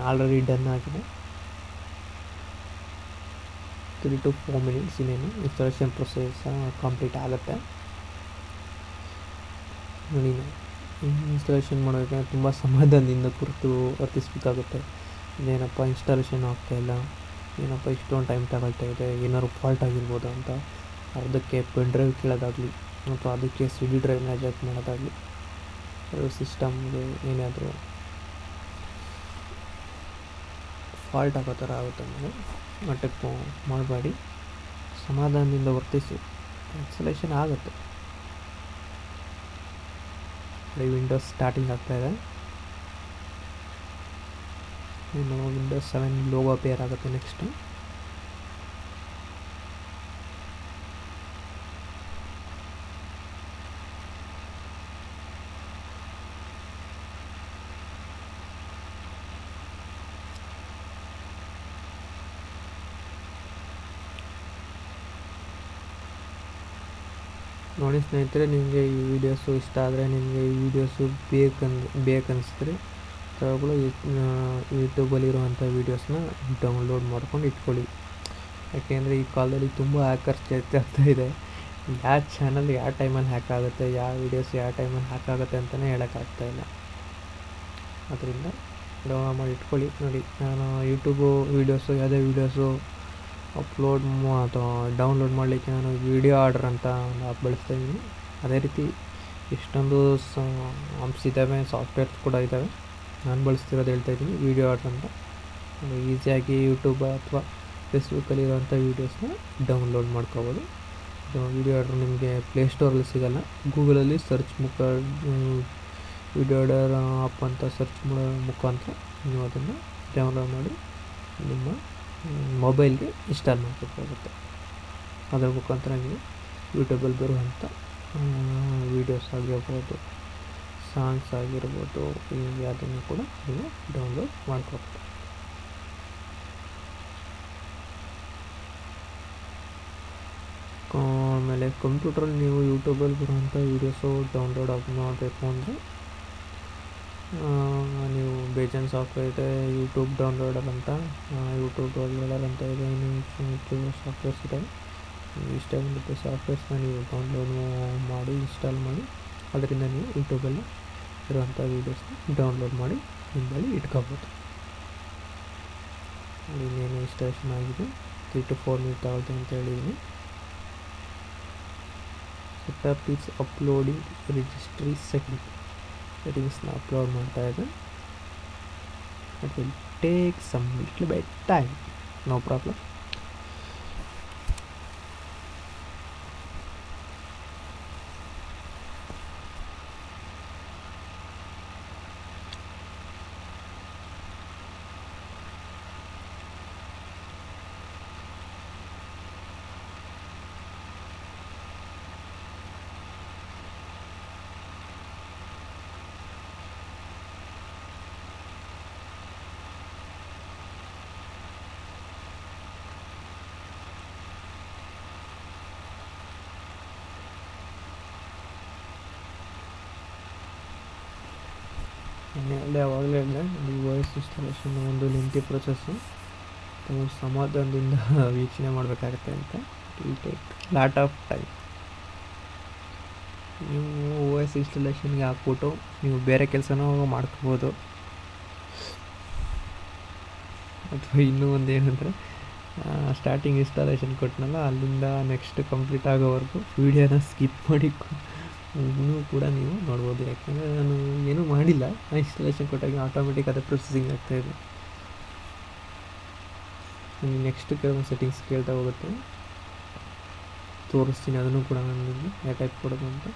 ಆಲ್ರೆಡಿ ಡನ್ ಆಗಿದೆ. 3 to 4 ಮಿನಿಟ್ಸ್ ಇನ್ನೇನು ಇನ್ಸ್ಟಾಲೇಷನ್ ಪ್ರೊಸೆಸ್ ಕಂಪ್ಲೀಟ್ ಆಗುತ್ತೆ ನೋಡಿ. ಇನ್ಸ್ಟಾಲೇಷನ್ ಮಾಡೋದಕ್ಕೆ ತುಂಬ ಸಮಾಧಾನದಿಂದ ಕುರಿತು ವರ್ತಿಸಬೇಕಾಗುತ್ತೆ. ಏನಪ್ಪ ಇನ್ಸ್ಟಾಲೇಷನ್ ಆಗ್ತಾಯಿಲ್ಲ, ಏನಪ್ಪ ಇಷ್ಟೊಂದು ಟೈಮ್ ತಗೊಳ್ತಾ ಇದೆ, ಏನಾದ್ರು ಫಾಲ್ಟ್ ಆಗಿರ್ಬೋದು ಅಂತ ಅರ್ಧಕ್ಕೆ ಪೆನ್ ಡ್ರೈವ್ ಕೇಳೋದಾಗಲಿ ಅಥವಾ ಅದಕ್ಕೆ CD ಡ್ರೈವ್ನ ಅಡ್ಜಸ್ಟ್ ಮಾಡೋದಾಗಲಿ, ಸಿಸ್ಟಮ್ಗೆ ಏನಾದರೂ ಫಾಲ್ಟ್ ಆಗೋ ಥರ ಆಗುತ್ತೆ ಅಂದರೆ ಮಟ್ಟಕ್ಕೆ ಮಾಡಬೇಡಿ, ಸಮಾಧಾನದಿಂದ ವರ್ತಿಸಿ. ಇನ್ಸ್ಟಾಲೇಷನ್ ಆಗುತ್ತೆ. ವಿಂಡೋಸ್ ಸ್ಟಾರ್ಟಿಂಗ್ ಆಗ್ತಾಯಿದೆ. ಇನ್ನು ವಿಂಡೋಸ್ 7 ಲೋಗೋ ಅಪೇರ್ ಆಗುತ್ತೆ ನೆಕ್ಸ್ಟು. ನೋಡಿ ಸ್ನೇಹಿತರೆ, ನಿಮಗೆ ಈ ವಿಡಿಯೋಸು ಇಷ್ಟ ಆದರೆ, ನಿಮಗೆ ಈ ವಿಡಿಯೋಸು ಬೇಕನ್ನಿಸಿದ್ರೆ ತಾವುಗಳು ಯೂಟ್ಯೂಬಲ್ಲಿರುವಂಥ ವೀಡಿಯೋಸ್ನ ಡೌನ್ಲೋಡ್ ಮಾಡ್ಕೊಂಡು ಇಟ್ಕೊಳ್ಳಿ. ಯಾಕೆಂದರೆ ಈ ಕಾಲದಲ್ಲಿ ತುಂಬ ಹ್ಯಾಕರ್ಸ್ ಜಾಸ್ತಿ ಆಗ್ತಾಯಿದೆ. ಯಾವ ಚಾನಲ್ ಯಾವ ಟೈಮಲ್ಲಿ ಹ್ಯಾಕ್ ಆಗುತ್ತೆ, ಯಾವ ವೀಡಿಯೋಸ್ ಯಾವ ಟೈಮಲ್ಲಿ ಹ್ಯಾಕ್ ಆಗುತ್ತೆ ಅಂತಲೇ ಹೇಳೋಕ್ಕಾಗ್ತಾಯಿಲ್ಲ. ಅದರಿಂದ ಡೌನ್ಲೋಡ್ ಮಾಡಿ ಇಟ್ಕೊಳ್ಳಿ. ನೋಡಿ, ನಾನು ಯೂಟ್ಯೂಬು ವೀಡಿಯೋಸು ಯಾವುದೇ ವೀಡಿಯೋಸು ಅಥವಾ ಡೌನ್ಲೋಡ್ ಮಾಡಲಿಕ್ಕೆ ನಾನು ವೀಡಿಯೋ ಆರ್ಡರ್ ಅಂತ ಒಂದು ಆ್ಯಪ್ ಬಳಸ್ತಾಯಿದ್ದೀನಿ. ಅದೇ ರೀತಿ ಎಷ್ಟೊಂದು ಆಪ್ಸ್ ಇದ್ದಾವೆ, ಸಾಫ್ಟ್ವೇರ್ಸ್ ಕೂಡ ಇದ್ದಾವೆ. ನಾನು ಬಳಸ್ತಿರೋದು ಹೇಳ್ತಾಯಿದ್ದೀನಿ, ವೀಡಿಯೋ ಆರ್ಡರ್ ಅಂತ. ಈಸಿಯಾಗಿ ಯೂಟ್ಯೂಬ್ ಅಥವಾ ಫೇಸ್ಬುಕ್ಕಲ್ಲಿರುವಂಥ ವೀಡಿಯೋಸ್ನ ಡೌನ್ಲೋಡ್ ಮಾಡ್ಕೋಬೋದು. ವೀಡಿಯೋ ಆರ್ಡರ್ ನಿಮಗೆ ಪ್ಲೇಸ್ಟೋರಲ್ಲಿ ಸಿಗೋಲ್ಲ. ಗೂಗಲಲ್ಲಿ ಸರ್ಚ್ ವೀಡಿಯೋ ಆರ್ಡರ್ ಆ್ಯಪ್ ಅಂತ ಸರ್ಚ್ ಮಾಡೋ ಮುಖಾಂತರ ನೀವು ಅದನ್ನು ಡೌನ್ಲೋಡ್ ಮಾಡಿ ನಿಮ್ಮ ಮೊಬೈಲ್ಗೆ ಇನ್ಸ್ಟಾಲ್ ಮಾಡಬೇಕಾಗುತ್ತೆ. ಅದರ ಮುಖಾಂತರ ನೀವು ಯೂಟ್ಯೂಬಲ್ಲಿ ಬರುವಂಥ ವೀಡಿಯೋಸ್ ಆಗಿರ್ಬೋದು, ಸಾಂಗ್ಸ್ ಆಗಿರ್ಬೋದು, ಯಾವುದನ್ನು ಕೂಡ ನೀವು ಡೌನ್ಲೋಡ್ ಮಾಡ್ಕೋಬೋದು. ಆಮೇಲೆ ಕಂಪ್ಯೂಟ್ರಲ್ಲಿ ನೀವು ಯೂಟ್ಯೂಬಲ್ಲಿ ಬರುವಂಥ ವೀಡಿಯೋಸು ಡೌನ್ಲೋಡ್ ಮಾಡಬೇಕು ಅಂದರೆ ನೀವು ಬೇಜಾನ್ ಸಾಫ್ಟ್ವೇರ್ ಇದೆ, ಯೂಟ್ಯೂಬ್ ಡೌನ್ಲೋಡರ್ ಅಂತ, ಯೂಟ್ಯೂಬ್ ಡೌನ್ಲೋಡರ್ ಅಂತ ಇದೆ, ಇನ್ನು ಸಾಫ್ಟ್ವೇರ್ಸ್ ಇದ್ದಾವೆ. ಇಷ್ಟ ಬಂದಿದ್ದ ಸಾಫ್ಟ್ವೇರ್ಸ್ನ ನೀವು ಡೌನ್ಲೋಡ್ ಮಾಡಿ ಇನ್ಸ್ಟಾಲ್ ಮಾಡಿ ಅದರಿಂದ ನೀವು ಯೂಟ್ಯೂಬಲ್ಲಿ ಇರುವಂಥ ವೀಡಿಯೋಸ್ನ ಡೌನ್ಲೋಡ್ ಮಾಡಿ ನಿಮ್ಮ ಬಳಿ ಇಟ್ಕೋಬೋದು. ಇನ್ನೇನು ಇನ್ಸ್ಟಾಲೇಷನ್ ಆಗಿದೆ, 3 to 4 minutes ಆಗುತ್ತೆ ಅಂತ ಹೇಳಿದ್ದೀನಿ. ಸೆಟಪ್ ಈಸ್ ಅಪ್ಲೋಡಿಂಗ್ ರಿಜಿಸ್ಟ್ರಿ ಸೆಟ್ಟಿಂಗ್ಸ್ನ ಅಪ್ಲೋಡ್ ಮಾಡ್ತಾ ಇದೆ. It will take some little bit time, no problem. ಯಾವಾಗಲೇ ಹೇಳಿದೆ, ಈ ವಾಯ್ಸ್ ಇನ್ಸ್ಟಾಲೇಷನ್ ಒಂದು ಲೆಂತಿ ಪ್ರೊಸೆಸ್ಸು, ಸಮಾಧಾನದಿಂದ ವೀಕ್ಷಣೆ ಮಾಡಬೇಕಾಗತ್ತೆ ಅಂತ. It will take lot of time. ನೀವು ವಾಯ್ಸ್ ಇನ್ಸ್ಟಾಲೇಷನ್ಗೆ ಹಾಕ್ಬಿಟ್ಟು ನೀವು ಬೇರೆ ಕೆಲಸನೂ ಮಾಡ್ಕೋಬೋದು. ಅಥವಾ ಇನ್ನೂ ಒಂದು ಏನಂದರೆ, ಸ್ಟಾರ್ಟಿಂಗ್ ಇನ್ಸ್ಟಾಲೇಷನ್ ಕೊಟ್ಟನಲ್ಲ, ಅಲ್ಲಿಂದ ನೆಕ್ಸ್ಟ್ ಕಂಪ್ಲೀಟ್ ಆಗೋವರೆಗೂ ವೀಡಿಯೋನ ಸ್ಕಿಪ್ ಮಾಡಿ ಇನ್ನೂ ಕೂಡ ನೀವು ನೋಡ್ಬೋದು. ಯಾಕೆಂದರೆ ನಾನು ಏನೂ ಮಾಡಿಲ್ಲ, ಇನ್ಸ್ಟಾಲೇಷನ್ ಕೊಟ್ಟಾಗ ಆಟೋಮೆಟಿಕ್ ಅದೇ ಪ್ರೊಸೆಸಿಂಗ್ ಆಗ್ತಾಯಿದೆ. ನನಗೆ ನೆಕ್ಸ್ಟ್ ಕೆಲವೊಂದು ಸೆಟ್ಟಿಂಗ್ಸ್ ಕೇಳ್ತಾ ಹೋಗುತ್ತೆ, ತೋರಿಸ್ತೀನಿ. ಅದನ್ನು ಕೂಡ ನಾನು ನಿಮಗೆ ಯಾವ ಟೈಪ್ ಕೊಡೋದು ಅಂತ.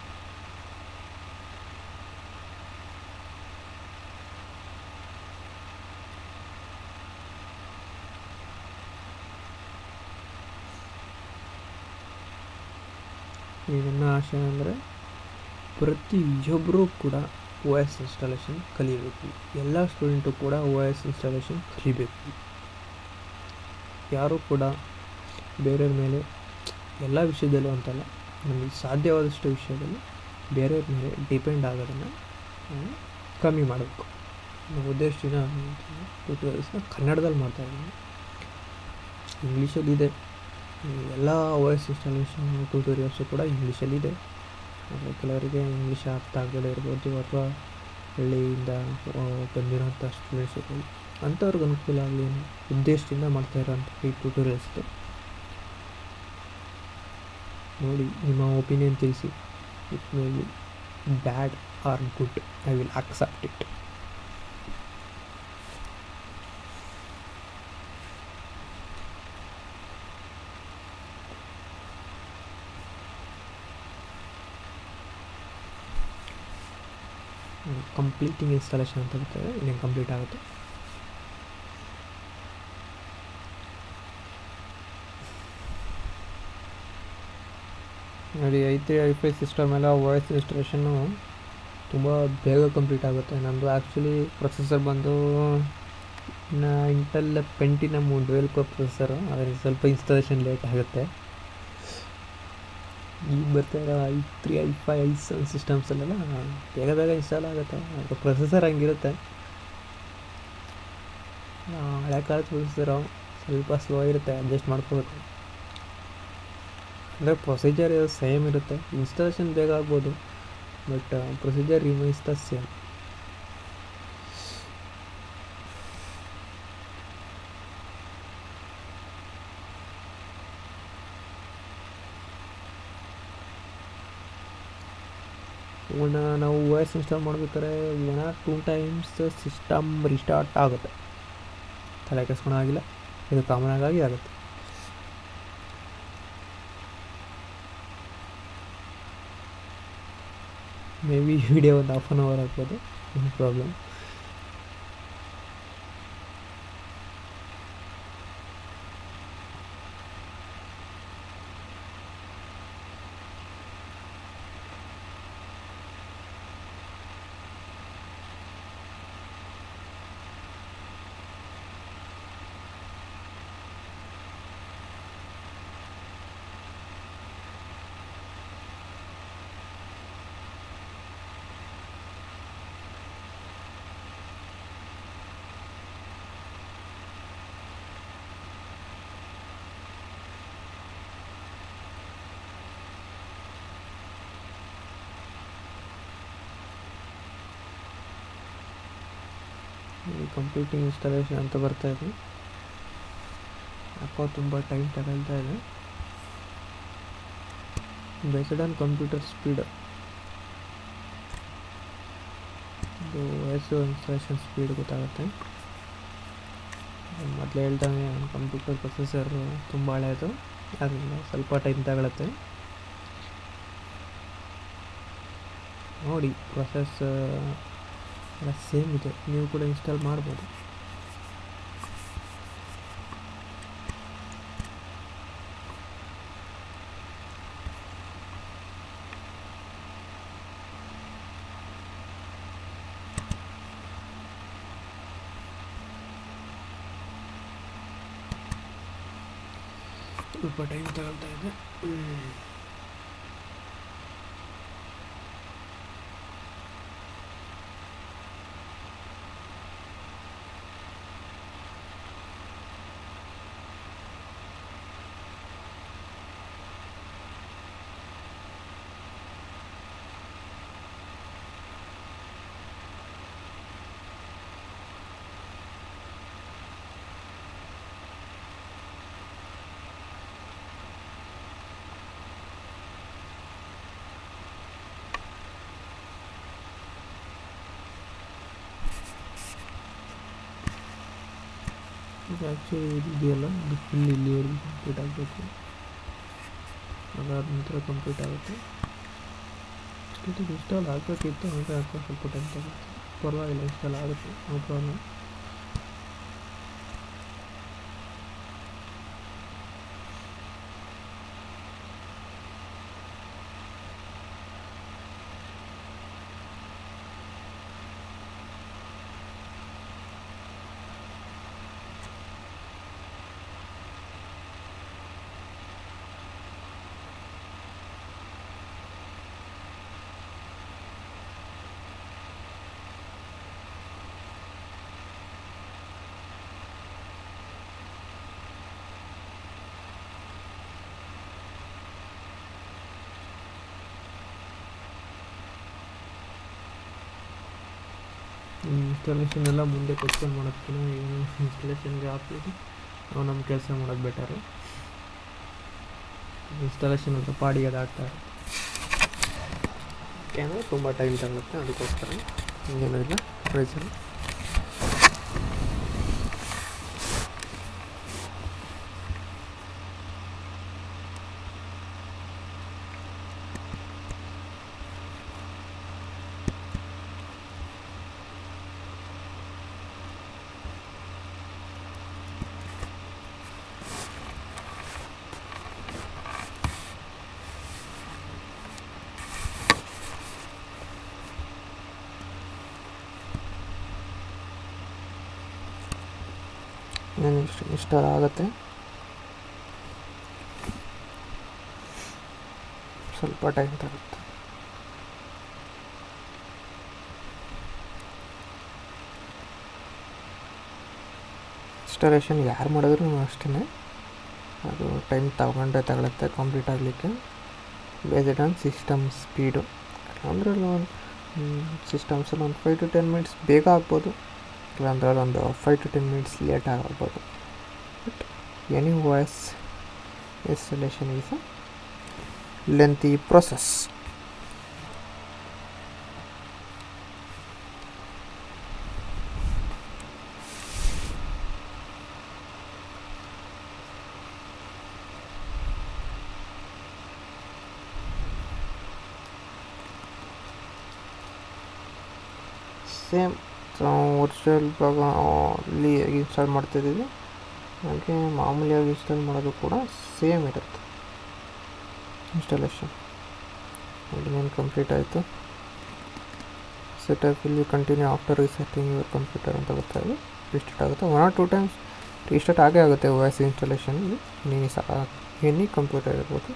ನನ್ನ ಆಶೆ ಅಂದರೆ ಪ್ರತಿಯೊಬ್ಬರೂ ಕೂಡ ಓ ಎಸ್ ಇನ್ಸ್ಟಾಲೇಷನ್ ಕಲಿಯಬೇಕು. ಎಲ್ಲ ಸ್ಟೂಡೆಂಟು ಕೂಡ ಓ ಎಸ್ ಇನ್ಸ್ಟಾಲೇಷನ್ ಕಲಿಬೇಕು. ಯಾರೂ ಕೂಡ ಬೇರೆಯವ್ರ ಮೇಲೆ, ಎಲ್ಲ ವಿಷಯದಲ್ಲೂ ಅಂತಲ್ಲ, ನಮಗೆ ಸಾಧ್ಯವಾದಷ್ಟು ವಿಷಯದಲ್ಲಿ ಬೇರೆಯವ್ರ ಮೇಲೆ ಡಿಪೆಂಡ್ ಆಗೋದನ್ನು ಕಮ್ಮಿ ಮಾಡಬೇಕು. ನಮ್ಮ ಉದ್ದೇಶದಿಂದ ಟ್ಯೂಟೋರಿಯಲ್ಸ್ನ ಕನ್ನಡದಲ್ಲಿ ಮಾಡ್ತಾಯಿದ್ದೀನಿ. ಇಂಗ್ಲೀಷಲ್ಲಿದೆ, ಎಲ್ಲ ಓ ಎಸ್ ಇನ್ಸ್ಟಾಲೇಷನ್ ಟ್ಯೂಟೋರಿಯಲ್ಸು ಕೂಡ ಇಂಗ್ಲೀಷಲ್ಲಿದೆ. ಆದರೆ ಕೆಲವರಿಗೆ ಇಂಗ್ಲೀಷ್ ಅರ್ಥ ಆಗದೇ ಇರ್ಬೋದು, ಅಥವಾ ಹಳ್ಳಿಯಿಂದ ಬಂದಿರೋಂಥ ಸ್ಟೂಡೆಂಟ್ಸ್ಗಳು, ಅಂಥವ್ರಿಗೆ ಅನುಕೂಲ ಆಗಲಿ ಅನ್ನೋ ಉದ್ದೇಶದಿಂದ ಮಾಡ್ತಾ ಇರೋಂಥ ಈ ಟ್ಯೂಟೋರಿಯಲ್ಸ್ ಇದೆ. ನೋಡಿ, ನಿಮ್ಮ ಒಪಿನಿಯನ್ ತಿಳಿಸಿ. It may be bad are good, I will accept it. Completing installation ಅಂತ ಬರ್ತದೆ, ಇನ್ನೇನು ಕಂಪ್ಲೀಟ್ ಆಗುತ್ತೆ. ನೋಡಿ, i3 i5 ಸಿಸ್ಟಮ್ ಎಲ್ಲ ವಾಯ್ಸ್ ಇನ್ಸ್ಟಾಲೇಷನ್ನು ತುಂಬ ಬೇಗ ಕಂಪ್ಲೀಟ್ ಆಗುತ್ತೆ. ನಮ್ಮದು ಆ್ಯಕ್ಚುಲಿ ಪ್ರೊಸೆಸರ್ ಬಂದು ಇಂಟೆಲ್ ಪೆಂಟಿನಮ್ 12 ಕೋರ್ ಪ್ರೊಸೆಸರು, ಅದರಲ್ಲಿ ಸ್ವಲ್ಪ ಇನ್ಸ್ಟಾಲೇಷನ್ ಲೇಟ್ ಆಗುತ್ತೆ. ಈಗ ಬರ್ತಾಯಿರೋ i3 i5 i7 ಸಿಸ್ಟಮ್ಸಲ್ಲೆಲ್ಲ ಬೇಗ ಬೇಗ ಇನ್ಸ್ಟಾಲ್ ಆಗುತ್ತೆ. ಅದು ಪ್ರೊಸೆಸರ್ ಹಂಗಿರುತ್ತೆ. ಹಳೆ ಕಾಲದ ಪ್ರೊಸೆಸರು ಸ್ವಲ್ಪ ಸ್ಲೋ ಇರುತ್ತೆ, ಅಡ್ಜಸ್ಟ್ ಮಾಡ್ಕೋಬೇಕು. ಅಂದರೆ ಪ್ರೊಸೀಜರ್ ಸೇಮ್ ಇರುತ್ತೆ, ಇನ್ಸ್ಟಾಲೇಷನ್ ಬೇಗ ಆಗ್ಬೋದು, but procedure remains the same. ನಾವು OS ಇನ್ಸ್ಟಾಲ್ ಮಾಡ್ಬೇಕಾದ್ರೆ 1 or 2 ಟೈಮ್ಸ್ ಸಿಸ್ಟಮ್ ರಿಸ್ಟಾರ್ಟ್ ಆಗುತ್ತೆ. ತಲೆ ಕೆಡಿಸ್ಕೊಳಾಗಿಲ್ಲ, ಇದು ಕಾಮನ್ ಆಗಿ ಆಗುತ್ತೆ. ಮೇ ಬಿ ವಿಡಿಯೋ ಒಂದು ಹಾಫ್ ಆನ್ ಅವರ್ ಆಗ್ಬೋದು, ನೋ ಪ್ರಾಬ್ಲಮ್. ಕಂಪ್ಲೀಟಿಂಗ್ ಇನ್ಸ್ಟಾಲೇಷನ್ ಅಂತ ಬರ್ತಾಯಿದೆ. ಯಾಕೋ ತುಂಬ ಟೈಮ್ ತಗೊಳ್ತಾ ಇದೆ. ಬೇಸ್ಡ್ ಆನ್ ಕಂಪ್ಯೂಟರ್ ಸ್ಪೀಡ್, ಇದು OS ಇನ್ಸ್ಟಾಲೇಷನ್ ಸ್ಪೀಡ್ ಗೊತ್ತಾಗುತ್ತೆ. ಮೊದಲೇ ಹೇಳ್ದಂಗೆ ನನ್ನ ಕಂಪ್ಯೂಟರ್ ಪ್ರೊಸೆಸರ್ ತುಂಬ ಹಳೆಯದು, ಅದರಿಂದ ಸ್ವಲ್ಪ ಟೈಮ್ ತಗೊಳುತ್ತೆ. ನೋಡಿ, ಪ್ರೊಸೆಸ್ ಎಲ್ಲ ಸೇಮ್ ಇದೆ, ನೀವು ಕೂಡ ಇನ್ಸ್ಟಾಲ್ ಮಾಡ್ಬೋದು. ಸ್ವಲ್ಪ ಟೈಮ್ ತಗೊಳ್ತಾ ಇದೆ. ಇದು ಆ್ಯಕ್ಚುಲಿ ಇದೆಯಲ್ಲ, ಇದು ಫುಲ್ ಇಲ್ಲಿವರೆಗೂ ಕಂಪ್ಲೀಟ್ ಆಗಬೇಕು, ಅದಾದ ನಂತರ ಕಂಪ್ಲೀಟ್ ಆಗುತ್ತೆ. ಇಷ್ಟೊತ್ತಿಗೆ ಇನ್ಸ್ಟಾಲ್ ಆಗಬೇಕಿತ್ತು, ಹಾಗೆ ಹಾಕೋ ಸ್ವಲ್ಪ ಟೈಮ್ ತಗುತ್ತೆ. ಪರವಾಗಿಲ್ಲ, ಇನ್ಸ್ಟಾಲ್ ಆಗುತ್ತೆ, ನೋ ಪ್ರಾಬ್ಲಮ್. ಇನ್ಸ್ಟಾಲೇಷನ್ ಎಲ್ಲ ಮುಂದೆ ಕೂತ್ಕೊಂಡು ಮಾಡೋದಕ್ಕಿಂತ ಏನು ಇನ್ಸ್ಟಾಲೇಷನ್ಗೆ ಹಾಕ್ಬಿಟ್ಟು ನಾವು ನಮ್ಮ ಕೆಲಸ ಮಾಡೋದು ಬೆಟರು. ಇನ್ಸ್ಟಾಲೇಷನ್ ಅಂತ ಪಾಡಿಗೆ ಅದು ಆಗ್ತಾ ಇರುತ್ತೆ. ಯಾಕೆಂದರೆ ತುಂಬ ಟೈಮ್ ತಗೊಳುತ್ತೆ, ಅದಕ್ಕೋಸ್ಕರ ಇನ್ನೇನಿಲ್ಲ ಪ್ರೈಸರು. ಇನ್ಸ್ಟಾಲ್ ಆಗುತ್ತೆ, ಸ್ವಲ್ಪ ಟೈಮ್ ತಗುತ್ತೆ. ಇನ್ಸ್ಟಾಲೇಷನ್ ಯಾರು ಮಾಡಿದ್ರು ಅಷ್ಟೇ, ಅದು ಟೈಮ್ ತಗೊಳುತ್ತೆ ಕಂಪ್ಲೀಟ್ ಆಗಲಿಕ್ಕೆ, ಬೇಸ್ಡ್ ಆನ್ ಸಿಸ್ಟಮ್ ಸ್ಪೀಡು. ಅಂದರೆ ಒಂದು ಸಿಸ್ಟಮ್ಸಲ್ಲಿ ಒಂದು 5 to 10 ಮಿನಿಟ್ಸ್ ಬೇಗ ಆಗ್ಬೋದು, ಇಲ್ಲಾಂದ್ರೆ ಒಂದು 5 to 10 ಮಿನಿಟ್ಸ್ ಲೇಟ್ ಆಗ್ಬೋದು. But any voice installation is a lengthy process. Same virtual ಅಲ್ಲಿ ಇನ್ಸ್ಟಾಲ್ ಮಾಡ್ತಿದ್ದೀವಿ, ಹಾಗೆ ಮಾಮೂಲಿಯಾಗಿ ಇನ್ಸ್ಟಾಲ್ ಮಾಡೋದು ಕೂಡ ಸೇಮ್ ಇರುತ್ತೆ ಇನ್ಸ್ಟಾಲೇಷನ್. ಇನ್ನೇನು ಕಂಪ್ಲೀಟ್ ಆಯಿತು. Setup will continue after resetting your computer ಅಂತ ಗೊತ್ತಾಗಿ ರೀಸ್ಟಾರ್ಟ್ ಆಗುತ್ತೆ. 1 or 2 times ರೀಸ್ಟಾರ್ಟ್ ಆಗೇ ಆಗುತ್ತೆ ವಾಯ್ಸ್ ಇನ್ಸ್ಟಾಲೇಷನ್, ಎನಿ ಕಂಪ್ಯೂಟರ್ ಇರ್ಬೋದು.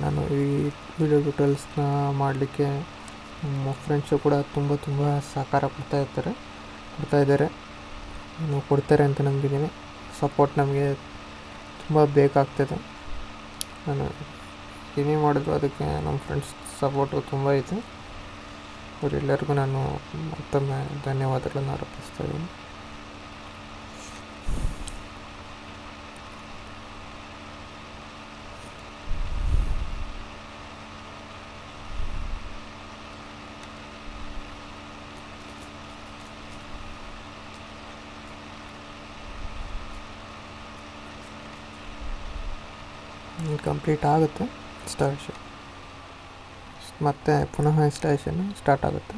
ನಾನು ಈ ವಿಡಿಯೋ ಟ್ಯೂಟೋರಿಯಲ್ಸ್ನ ಮಾಡಲಿಕ್ಕೆ ನಮ್ಮ ಫ್ರೆಂಡ್ಸು ಕೂಡ ತುಂಬ ಸಹಕಾರ ಕೊಡ್ತಾಯಿದ್ದಾರೆ, ಇನ್ನು ಕೊಡ್ತಾರೆ ಅಂತ ನಂಬಿದ್ದೀನಿ. ಸಪೋರ್ಟ್ ನಮಗೆ ತುಂಬ ಬೇಕಾಗ್ತದೆ. ನಾನು ಏನೇ ಮಾಡಿದ್ರು ಅದಕ್ಕೆ ನಮ್ಮ ಫ್ರೆಂಡ್ಸ್ ಸಪೋರ್ಟು ತುಂಬ ಇದೆ. ಅವರೆಲ್ಲರಿಗೂ ನಾನು ಮತ್ತೊಮ್ಮೆ ಧನ್ಯವಾದಗಳನ್ನು ಅರ್ಪಿಸ್ತಾ ಇದ್ದೀನಿ. ಕಂಪ್ಲೀಟ್ ಆಗುತ್ತೆ ಇನ್ಸ್ಟಾಲೇಷನ್, ಮತ್ತು ಪುನಃ ಇನ್ಸ್ಟಾಲೇಷನ್ ಸ್ಟಾರ್ಟ್ ಆಗುತ್ತೆ.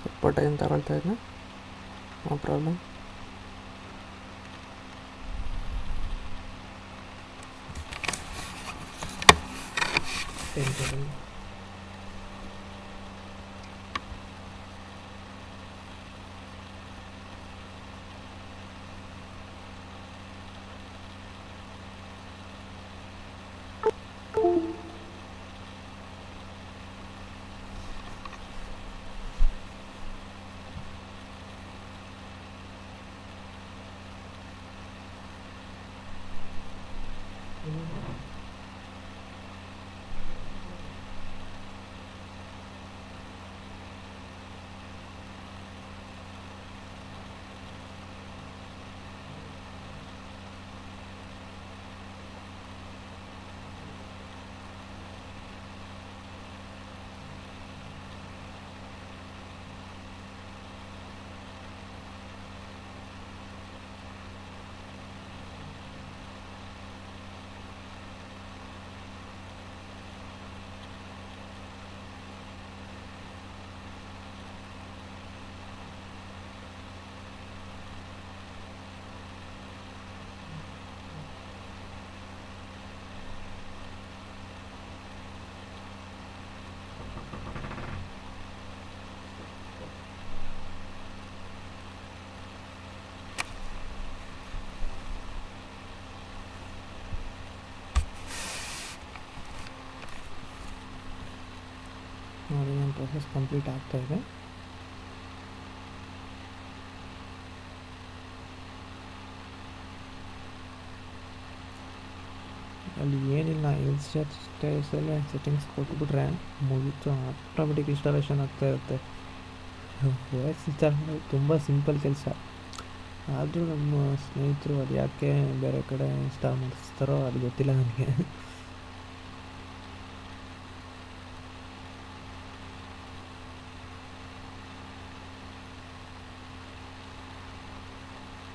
ಸ್ವಲ್ಪ ಟೈಮ್ ತಗೊಳ್ತಾ ಇದೆ, ನೋ ಪ್ರಾಬ್ಲಮ್. ನೋಡಿ ನನ್ನ ಪ್ರೊಸೆಸ್ ಕಂಪ್ಲೀಟ್ ಆಗ್ತಾಯಿದೆ. ಅಲ್ಲಿ ಏನಿಲ್ಲ, ಸ್ಟೇಸಲ್ಲಿ ಸೆಟ್ಟಿಂಗ್ಸ್ ಕೊಟ್ಬಿಟ್ರೆ ಮುಗಿತು, ಆಟೋಮೆಟಿಕ್ ಇನ್ಸ್ಟಾಲೇಷನ್ ಆಗ್ತಾಯಿರುತ್ತೆ. ವಾಯ್ಸ್ ಇನ್ಸ್ಟಾಲ್ ಮಾಡೋದು ತುಂಬ ಸಿಂಪಲ್ ಕೆಲಸ. ಆದರೂ ನಮ್ಮ ಸ್ನೇಹಿತರು ಅದು ಯಾಕೆ ಬೇರೆ ಕಡೆ ಇನ್ಸ್ಟಾಲ್ ಮಾಡಿಸ್ತಾರೋ ಅದು ಗೊತ್ತಿಲ್ಲ ನನಗೆ.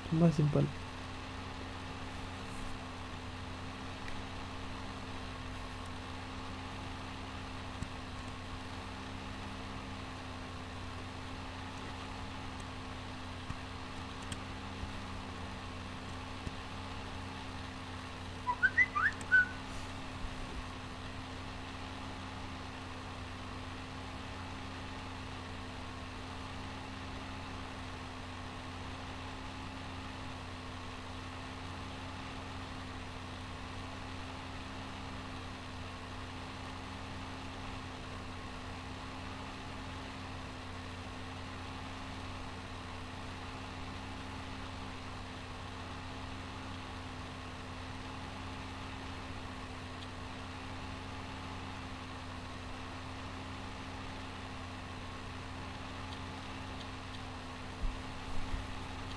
ತುಂಬ ಸಿಂಪಲ್.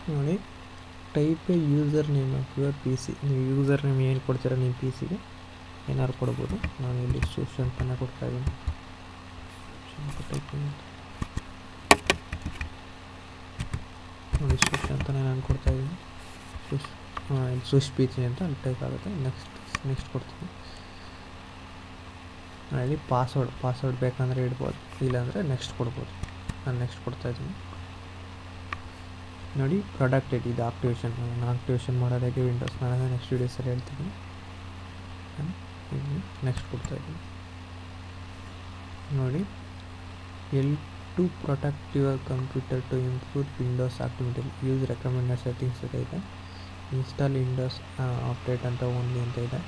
ನೋಡಿ, type A user name of your P C. ನೀವು ಯೂಸರ್ ನೇಮ್ ಏನು ಕೊಡ್ತೀರ ನಿಮ್ಮ ಪಿ ಸಿಗೆ ಏನಾದ್ರು ಕೊಡ್ಬೋದು. ನಾನು ಇಲ್ಲಿ ಸುಶ್ ಅಂತಲೇ ಕೊಡ್ತಾಯಿದ್ದೀನಿ. ನೋಡಿ, ಸುಶ್ ಅಂತಲೇ ನಾನು ಕೊಡ್ತಾಯಿದ್ದೀನಿ. ಸುಶ್ ಪಿ ಸಿ ಅಂತ ಅಲ್ಲಿ ಟೈಪ್ ಆಗುತ್ತೆ. ನೆಕ್ಸ್ಟ್ ಕೊಡ್ತೀನಿ. ಅಲ್ಲಿ ಪಾಸ್ವರ್ಡ್ ಬೇಕಂದರೆ ಇಡ್ಬೋದು, ಇಲ್ಲಾಂದರೆ ನೆಕ್ಸ್ಟ್ ಕೊಡ್ಬೋದು. ನಾನು ನೆಕ್ಸ್ಟ್ ಕೊಡ್ತಾಯಿದ್ದೀನಿ. ನೋಡಿ, ಪ್ರಾಡಕ್ಟ್ ಇದು ಆಕ್ಟಿವೇಶನ್. ನಾನು ಆಕ್ಟಿವೇಶನ್ ಮಾಡೋದಾಗೆ ವಿಂಡೋಸ್. ನಾನು ನೆಕ್ಸ್ಟ್ ವೀಡಿಯೋಸಲ್ಲಿ ಹೇಳ್ತೀನಿ. ನೆಕ್ಸ್ಟ್ ಕೊಡ್ತಾಯಿದ್ದೀನಿ. ನೋಡಿ, to protect your computer to improve Windows activity use recommended settings ಅಂತ ಇದೆ. ಇನ್ಸ್ಟಾಲ್ ವಿಂಡೋಸ್ ಅಪ್ಡೇಟ್ ಅಂತ ಓನ್ಲಿ ಅಂತ ಇದೆ.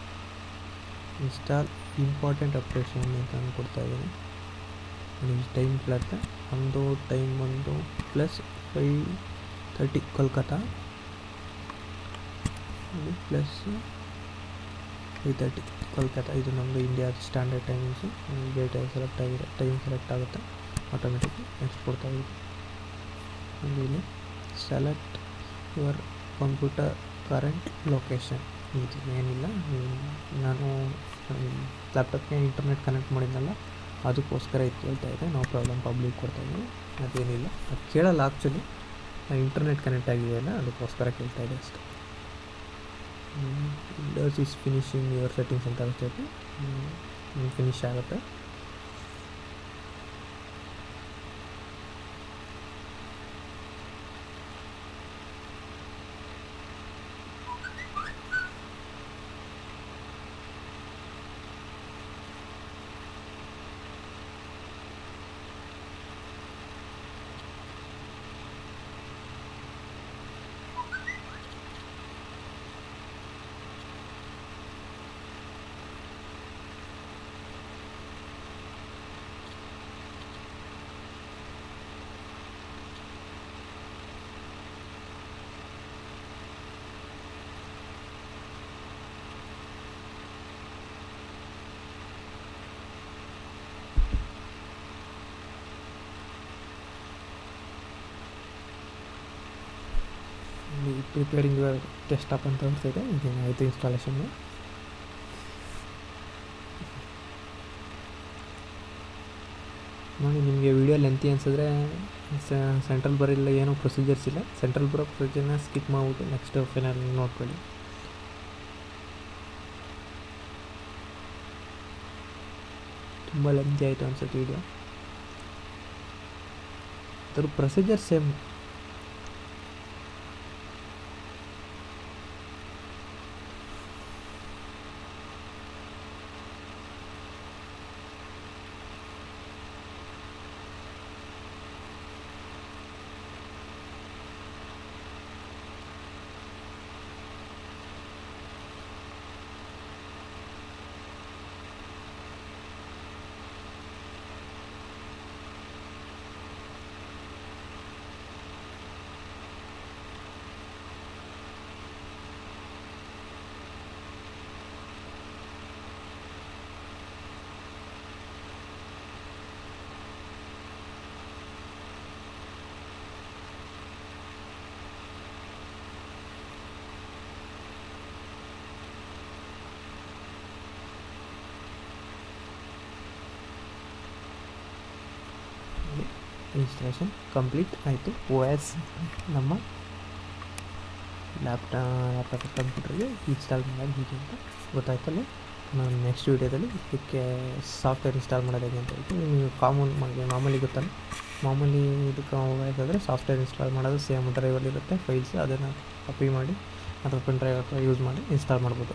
ಇನ್ಸ್ಟಾಲ್ ಇಂಪಾರ್ಟೆಂಟ್ ಅಪ್ಡೇಟ್ಸ್ ಓನ್ಲಿ ಅಂತ ನಾನು ಕೊಡ್ತಾಯಿದ್ದೀನಿ. ಟೈಮ್ ಕೇಳುತ್ತೆ. ಟೈಮ್ ಬಂದು +5:30 ಕೋಲ್ಕತ್ತಾ, +5:30 ಕೋಲ್ಕತ್ತಾ. ಇದು ನಮ್ಮದು India standard timings. Date select ಆಗಿದೆ, ಟೈಮ್ ಸೆಲೆಕ್ಟ್ ಆಗುತ್ತೆ ಆಟೋಮೆಟಿಕ್ಲಿ. ನೆಕ್ಸ್ಟ್ ಕೊಡ್ತಾಯಿದ್ದೀನಿ. ಇಲ್ಲಿ select your computer current location. ಇದು ಏನಿಲ್ಲ, ನಾನು ಲ್ಯಾಪ್ಟಾಪ್ಗೆ ಇಂಟರ್ನೆಟ್ ಕನೆಕ್ಟ್ ಮಾಡಿದ್ನಲ್ಲ, ಅದಕ್ಕೋಸ್ಕರ ಇದು ಕೇಳ್ತಾ ಇದೆ. ನೋ ಪ್ರಾಬ್ಲಮ್, ಪಬ್ಲಿಕ್ ಕೊಡ್ತಾಯಿದ್ದೀನಿ. ಅದೇನಿಲ್ಲ, ಅದು ಕೇಳಲ್ಲ ಆ್ಯಕ್ಚುಲಿ. ಇಂಟರ್ನೆಟ್ ಕನೆಕ್ಟ್ ಆಗಿದೆಯಲ್ಲ, ಅದಕ್ಕೋಸ್ಕರ ಕೇಳ್ತಾ ಇದೆ ಅಷ್ಟೇ. Windows is finishing your settings ಅಂತ ಅನಿಸ್ತೈತೆ. ಫಿನಿಶ್ ಆಗುತ್ತೆ. ಪ್ರಿಪೇರಿಂಗ್ ಯುವರ್ ಡೆಸ್ಕ್ಟಾಪ್ ಅಂತ ಅನಿಸ್ತೈತೆ. ಇದೇನು ಆಯಿತು ಇನ್ಸ್ಟಾಲೇಷನ್ನು. ನೋಡಿ, ನಿಮಗೆ ವಿಡಿಯೋ ಲೆಂತಿ ಅನಿಸಿದ್ರೆ ಸೆಂಟ್ರಲ್ ಬರಿಲ್ಲ, ಏನೂ ಪ್ರೊಸೀಜರ್ಸ್ ಇಲ್ಲ. ಸೆಂಟ್ರಲ್ ಬರೋ ಪ್ರೊಸೀಜರ್ನ ಸ್ಕಿಪ್ ಮಾಡಿಬಿಟ್ಟು ನೆಕ್ಸ್ಟ್ ಫೈನಲ್ ನೋಡ್ಕೊಳ್ಳಿ. ತುಂಬ ಲೆಂತಿ ಆಯಿತು ಅನ್ಸುತ್ತೆ ವಿಡಿಯೋ. ಅದ್ರ ಪ್ರೊಸೀಜರ್ ಸೇಮ್. ಇನ್ಸ್ಟಾಲೇಷನ್ ಕಂಪ್ಲೀಟ್ ಆಯಿತು. ಓ ಎಸ್ ನಮ್ಮ ಲ್ಯಾಪ್ಟಾಪ್ ಕಂಪ್ಯೂಟರ್ಗೆ ಇನ್ಸ್ಟಾಲ್ ಮಾಡೋದು ಹೀಗೆ ಅಂತ ಗೊತ್ತಾಯ್ತಲ್ಲ. ನಾನು ನೆಕ್ಸ್ಟ್ ವೀಡಿಯೋದಲ್ಲಿ ಇದಕ್ಕೆ ಸಾಫ್ಟ್ವೇರ್ ಇನ್ಸ್ಟಾಲ್ ಮಾಡೋದು ಹೇಗೆ ಅಂತ ಹೇಳ್ತೀನಿ. ನೀವು ಮಾಮೂಲಿ ಗೊತ್ತಲ್ಲ, ಮಾಮೂಲಿ ಇದಕ್ಕೆ ಹೋಗೋದಾದರೆ ಸಾಫ್ಟ್ವೇರ್ ಇನ್ಸ್ಟಾಲ್ ಮಾಡೋದು ಸೇಮ್ ಡ್ರೈವಲ್ಲಿ ಇರುತ್ತೆ ಫೈಲ್ಸ್, ಅದನ್ನು ಕಾಪಿ ಮಾಡಿ ಅಥವಾ ಪೆನ್ ಡ್ರೈವ್ ಯೂಸ್ ಮಾಡಿ ಇನ್ಸ್ಟಾಲ್ ಮಾಡ್ಬೋದು.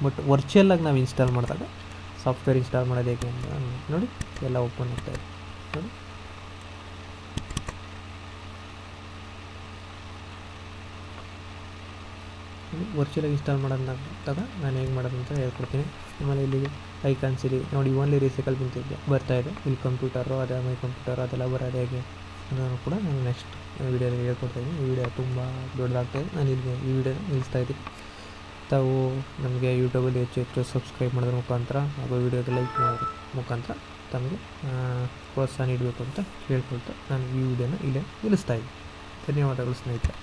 ಬಟ್ ವರ್ಚುವಲಾಗಿ ನಾವು ಇನ್ಸ್ಟಾಲ್ ಮಾಡಿದಾಗ ಸಾಫ್ಟ್ವೇರ್ ಇನ್ಸ್ಟಾಲ್ ಮಾಡೋದು ಹೇಗೆ ಅಂತ ನೋಡಿ ಎಲ್ಲ ಓಪನ್ ಆಗ್ತಾಯಿದೆ ನೋಡಿ. ವರ್ಚುವಲಾಗಿ ಇನ್ಸ್ಟಾಲ್ ಮಾಡೋದಾಗ ನಾನು ಹೇಗೆ ಮಾಡೋದು ಅಂತ ಹೇಳ್ಕೊಡ್ತೀನಿ. ಆಮೇಲೆ ಇಲ್ಲಿ ಐಕಾನ್ಸ್ ಇಲ್ಲಿ ನೋಡಿ, ಓನ್ಲಿ ರೀಸೈಕಲ್ ಬರ್ತಾಯಿದೆ. ಇಲ್ಲಿ ಕಂಪ್ಯೂಟರು ಅದೇ ಮೈ ಕಂಪ್ಯೂಟರ್ ಅದೆಲ್ಲ ಬರೋದು ಹೇಗೆ ಅನ್ನೋದು ಕೂಡ ನಾನು ನೆಕ್ಸ್ಟ್ ವೀಡಿಯೋದಲ್ಲಿ ಹೇಳ್ಕೊಡ್ತಾಯಿದ್ದೀನಿ. ಈ ವಿಡಿಯೋ ತುಂಬ ದೊಡ್ಡದಾಗ್ತಾಯಿದೆ, ನಾನು ಇಲ್ಲಿ ಈ ವಿಡಿಯೋನ ನಿಲ್ಲಿಸ್ತಾಯಿದ್ದೀನಿ. ತಾವು ನಮಗೆ ಯೂಟ್ಯೂಬಲ್ಲಿ ಹೆಚ್ಚು ಸಬ್ಸ್ಕ್ರೈಬ್ ಮಾಡೋದ್ರ ಮುಖಾಂತರ ಹಾಗೂ ವೀಡಿಯೋಗೆ ಲೈಕ್ ಮಾಡೋದ್ರ ಮುಖಾಂತರ ತಮಗೆ ಪ್ರೋತ್ಸಾಹ ನೀಡಬೇಕು ಅಂತ ಹೇಳ್ಕೊಳ್ತಾ ನಾನು ಈ ವಿಡಿಯೋನ ಇಲ್ಲೇ ನಿಲ್ಲಿಸ್ತಾಯಿದ್ದೀನಿ. ಧನ್ಯವಾದಗಳು ಸ್ನೇಹಿತರೆ.